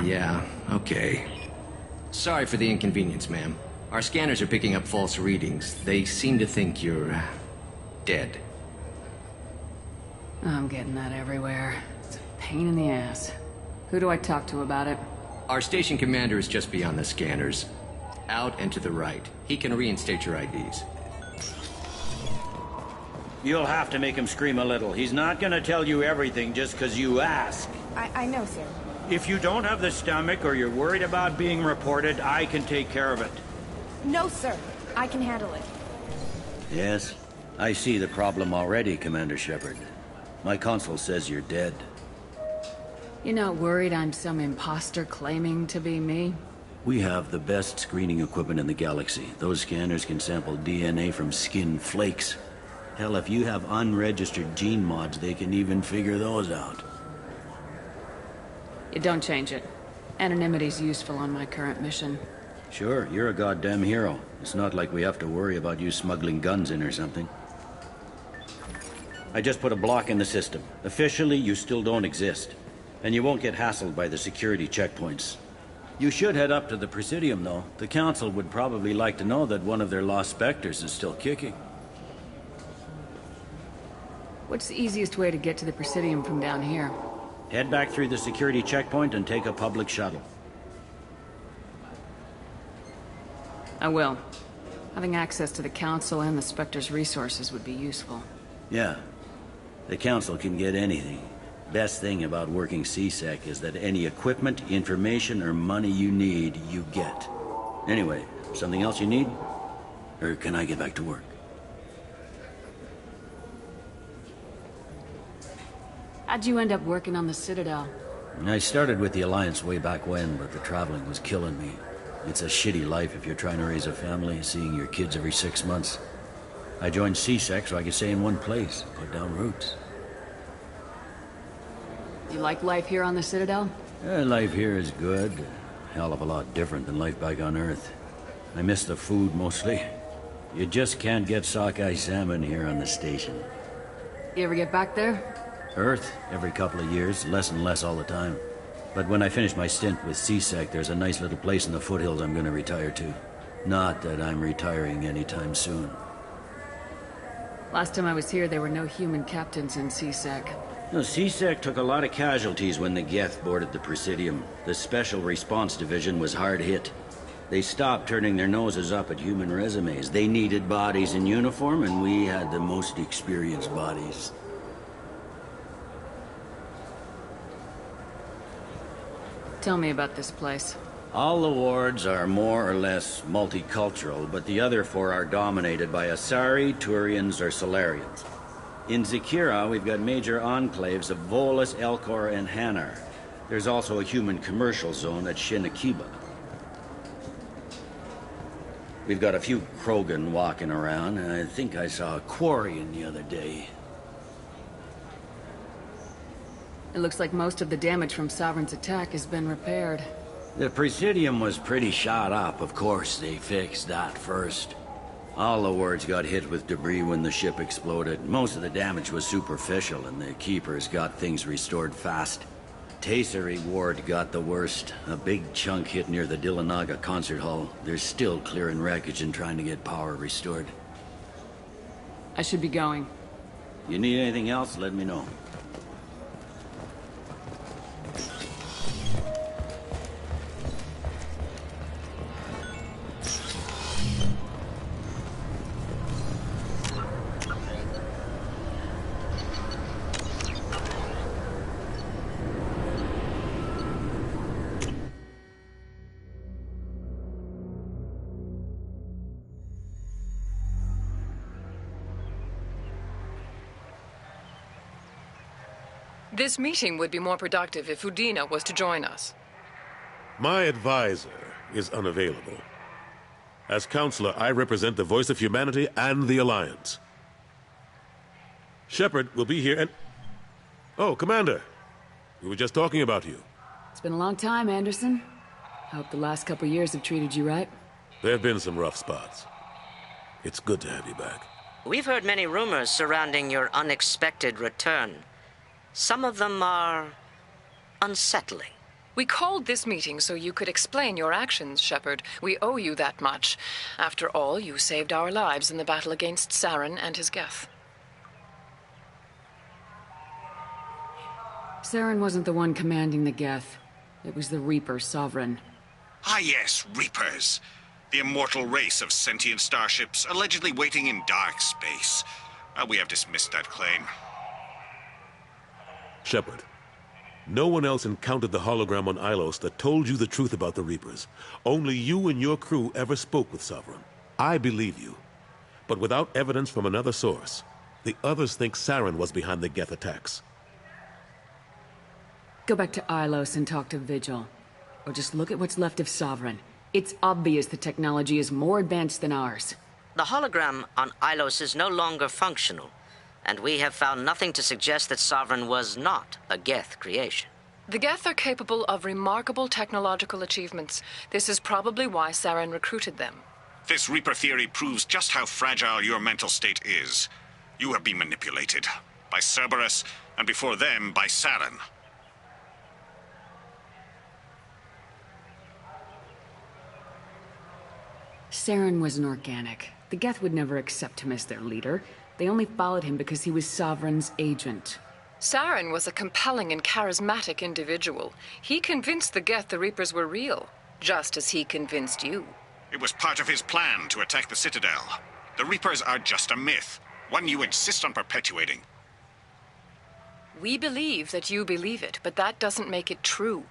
Yeah, okay. Sorry for the inconvenience, ma'am. Our scanners are picking up false readings. They seem to think you're... dead. I'm getting that everywhere. It's a pain in the ass. Who do I talk to about it? Our station commander is just beyond the scanners. Out and to the right. He can reinstate your IDs. You'll have to make him scream a little. He's not gonna tell you everything just because you ask. I know, sir. If you don't have the stomach or you're worried about being reported, I can take care of it. No, sir. I can handle it. Yes, I see the problem already, Commander Shepard. My console says you're dead. You're not worried I'm some imposter claiming to be me? We have the best screening equipment in the galaxy. Those scanners can sample DNA from skin flakes. Hell, if you have unregistered gene mods, they can even figure those out. You don't change it. Anonymity's useful on my current mission. Sure, you're a goddamn hero. It's not like we have to worry about you smuggling guns in or something. I just put a block in the system. Officially, you still don't exist. And you won't get hassled by the security checkpoints. You should head up to the Presidium, though. The Council would probably like to know that one of their lost Spectres is still kicking. What's the easiest way to get to the Presidium from down here? Head back through the security checkpoint and take a public shuttle. I will. Having access to the Council and the Spectre's resources would be useful. Yeah. The Council can get anything. Best thing about working CSEC is that any equipment, information, or money you need, you get. Anyway, something else you need? Or can I get back to work? How'd you end up working on the Citadel? I started with the Alliance way back when, but the traveling was killing me. It's a shitty life if you're trying to raise a family, seeing your kids every 6 months. I joined CSEC so I could stay in one place, put down roots. You like life here on the Citadel? Life here is good. A hell of a lot different than life back on Earth. I miss the food mostly. You just can't get sockeye salmon here on the station. You ever get back there? Earth, every couple of years, less and less all the time. But when I finish my stint with CSEC, there's a nice little place in the foothills I'm gonna retire to. Not that I'm retiring anytime soon. Last time I was here, there were no human captains in CSEC. No, CSEC took a lot of casualties when the Geth boarded the Presidium. The Special Response Division was hard hit. They stopped turning their noses up at human resumes. They needed bodies in uniform, and we had the most experienced bodies. Tell me about this place. All the wards are more or less multicultural, but the other 4 are dominated by Asari, Turians, or Solarians. In Zakira, we've got major enclaves of Volus, Elcor, and Hanar. There's also a human commercial zone at Shinakiba. We've got a few Krogan walking around, and I think I saw a Quarian the other day. It looks like most of the damage from Sovereign's attack has been repaired. The Presidium was pretty shot up. Of course, they fixed that first. All the wards got hit with debris when the ship exploded. Most of the damage was superficial, and the Keepers got things restored fast. Tayseri ward got the worst. A big chunk hit near the Dillanaga concert hall. They're still clearing wreckage and trying to get power restored. I should be going. You need anything else, let me know. This meeting would be more productive if Udina was to join us. My advisor is unavailable. As counselor, I represent the voice of humanity and the Alliance. Shepard will be here and... Oh, Commander. We were just talking about you. It's been a long time, Anderson. I hope the last couple years have treated you right. There have been some rough spots. It's good to have you back. We've heard many rumors surrounding your unexpected return. Some of them are unsettling. We called this meeting so you could explain your actions, Shepard. We owe you that much. After all, you saved our lives in the battle against Saren and his Geth. Saren wasn't the one commanding the Geth. It was the Reaper Sovereign. Ah yes, Reapers. The immortal race of sentient starships allegedly waiting in dark space. We have dismissed that claim. Shepard, no one else encountered the hologram on Ilos that told you the truth about the Reapers. Only you and your crew ever spoke with Sovereign. I believe you. But without evidence from another source, the others think Saren was behind the Geth attacks. Go back to Ilos and talk to Vigil. Or just look at what's left of Sovereign. It's obvious the technology is more advanced than ours. The hologram on Ilos is no longer functional, and we have found nothing to suggest that Sovereign was not a Geth creation. The Geth are capable of remarkable technological achievements. This is probably why Saren recruited them. This Reaper theory proves just how fragile your mental state is. You have been manipulated. By Cerberus, and before them, by Saren. Saren was an organic. The Geth would never accept him as their leader. They only followed him because he was Sovereign's agent. Saren was a compelling and charismatic individual. He convinced the Geth the Reapers were real, just as he convinced you. It was part of his plan to attack the Citadel. The Reapers are just a myth, one you insist on perpetuating. We believe that you believe it, but that doesn't make it true.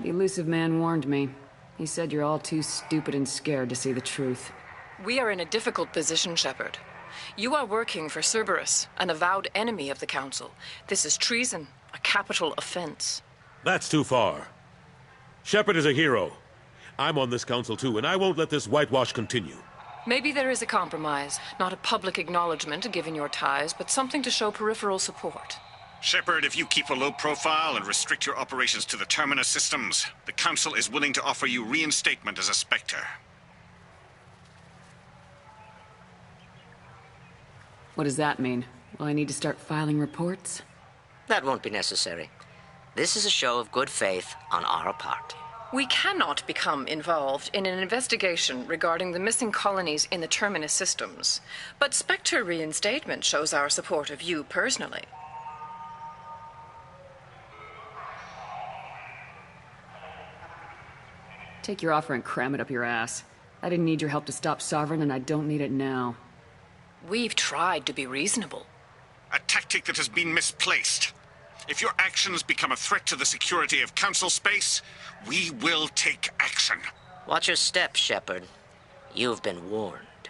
The elusive man warned me. He said you're all too stupid and scared to see the truth. We are in a difficult position, Shepard. You are working for Cerberus, an avowed enemy of the Council. This is treason, a capital offense. That's too far. Shepard is a hero. I'm on this council too, and I won't let this whitewash continue. Maybe there is a compromise. Not a public acknowledgement given your ties, but something to show peripheral support. Shepard, if you keep a low profile and restrict your operations to the Terminus systems, the Council is willing to offer you reinstatement as a Spectre. What does that mean? Will I need to start filing reports? That won't be necessary. This is a show of good faith on our part. We cannot become involved in an investigation regarding the missing colonies in the Terminus systems, but Spectre reinstatement shows our support of you personally. Take your offer and cram it up your ass. I didn't need your help to stop Sovereign, and I don't need it now. We've tried to be reasonable. A tactic that has been misplaced. If your actions become a threat to the security of Council space, we will take action. Watch your step, Shepard. You've been warned.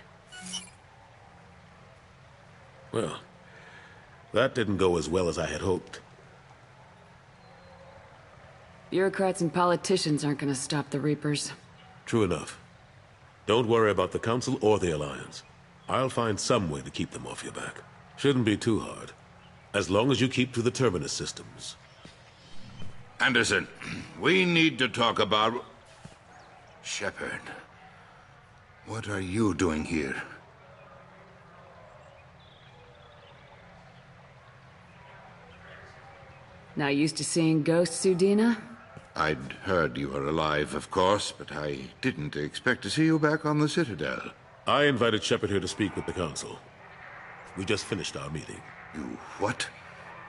Well, that didn't go as well as I had hoped. Bureaucrats and politicians aren't gonna stop the Reapers. True enough. Don't worry about the Council or the Alliance. I'll find some way to keep them off your back. Shouldn't be too hard. As long as you keep to the Terminus systems. Anderson, we need to talk about... Shepard, what are you doing here? Not used to seeing ghosts, Udina? I'd heard you were alive, of course, but I didn't expect to see you back on the Citadel. I invited Shepard here to speak with the Council. We just finished our meeting. You what?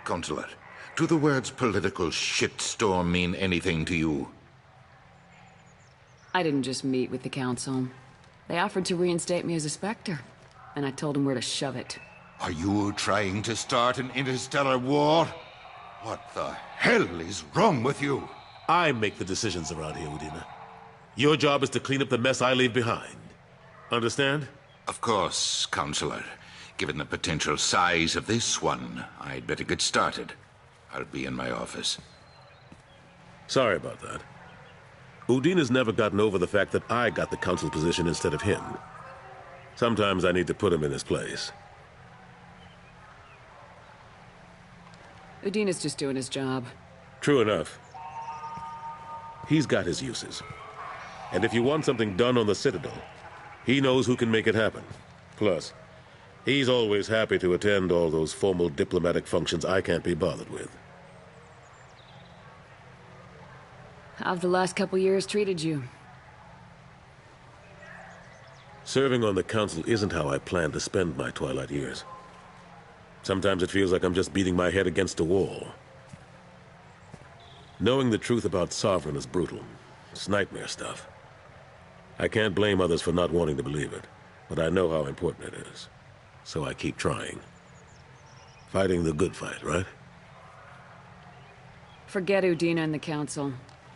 Consular, do the words political shitstorm mean anything to you? I didn't just meet with the Council. They offered to reinstate me as a Spectre, and I told them where to shove it. Are you trying to start an interstellar war? What the hell is wrong with you? I make the decisions around here, Udina. Your job is to clean up the mess I leave behind. Understand? Of course, Counselor. Given the potential size of this one, I'd better get started. I'll be in my office. Sorry about that. Udina's never gotten over the fact that I got the Council position instead of him. Sometimes I need to put him in his place. Udina's just doing his job. True enough. He's got his uses. And if you want something done on the Citadel, he knows who can make it happen. Plus, he's always happy to attend all those formal diplomatic functions I can't be bothered with. How've the last couple years treated you? Serving on the Council isn't how I plan to spend my twilight years. Sometimes it feels like I'm just beating my head against a wall. Knowing the truth about Sovereign is brutal. It's nightmare stuff. I can't blame others for not wanting to believe it, but I know how important it is. So I keep trying. Fighting the good fight, right? Forget Udina and the Council.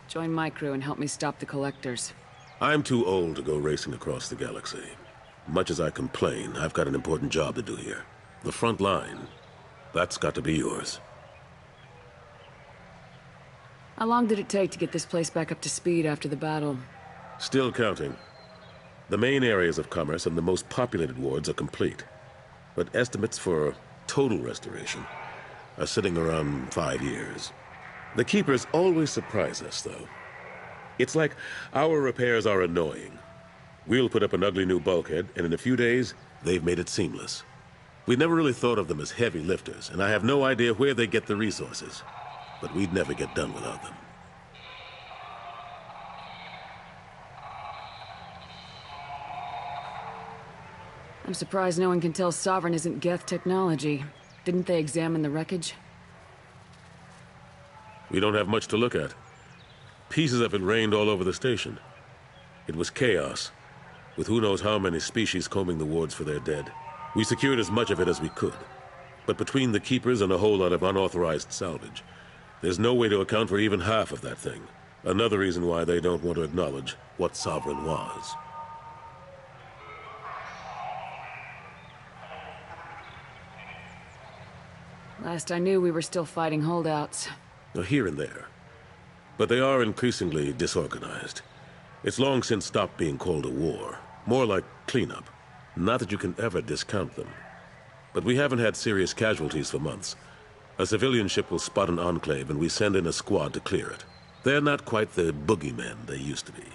Join my crew and help me stop the Collectors. I'm too old to go racing across the galaxy. Much as I complain, I've got an important job to do here. The front line, that's got to be yours. How long did it take to get this place back up to speed after the battle? Still counting. The main areas of commerce and the most populated wards are complete. But estimates for total restoration are sitting around 5 years. The Keepers always surprise us, though. It's like our repairs are annoying. We'll put up an ugly new bulkhead, and in a few days, they've made it seamless. We never really thought of them as heavy lifters, and I have no idea where they get the resources. But we'd never get done without them. I'm surprised no one can tell Sovereign isn't Geth technology. Didn't they examine the wreckage? We don't have much to look at. Pieces of it rained all over the station. It was chaos, with who knows how many species combing the wards for their dead. We secured as much of it as we could. But between the Keepers and a whole lot of unauthorized salvage, there's no way to account for even half of that thing. Another reason why they don't want to acknowledge what Sovereign was. Last I knew, we were still fighting holdouts. Here and there. But they are increasingly disorganized. It's long since stopped being called a war. More like cleanup. Not that you can ever discount them. But we haven't had serious casualties for months. A civilian ship will spot an enclave and we send in a squad to clear it. They're not quite the boogeymen they used to be.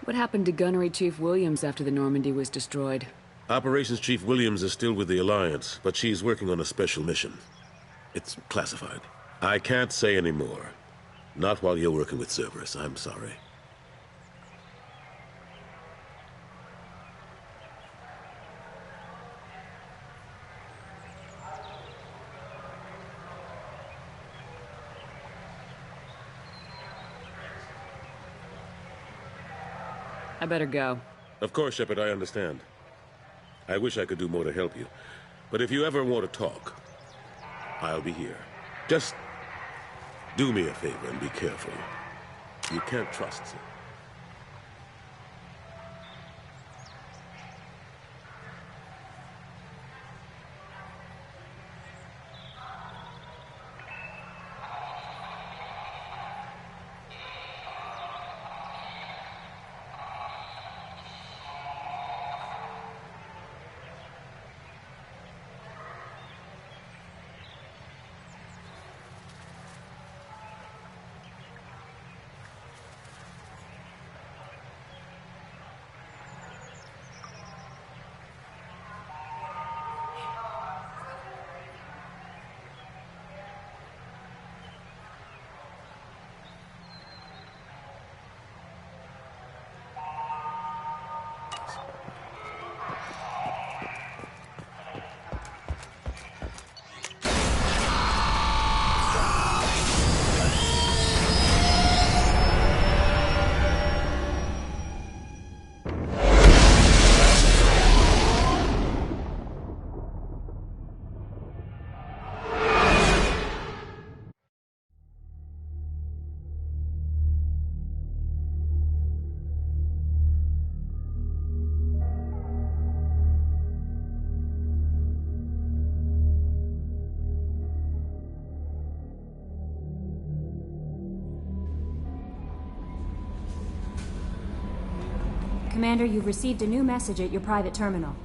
What happened to Gunnery Chief Williams after the Normandy was destroyed? Operations Chief Williams is still with the Alliance, but she's working on a special mission. It's classified. I can't say any more. Not while you're working with Cerberus, I'm sorry. I better go. Of course, Shepard, I understand. I wish I could do more to help you. But if you ever want to talk, I'll be here. Just do me a favor and be careful. You can't trust him. Commander, you've received a new message at your private terminal.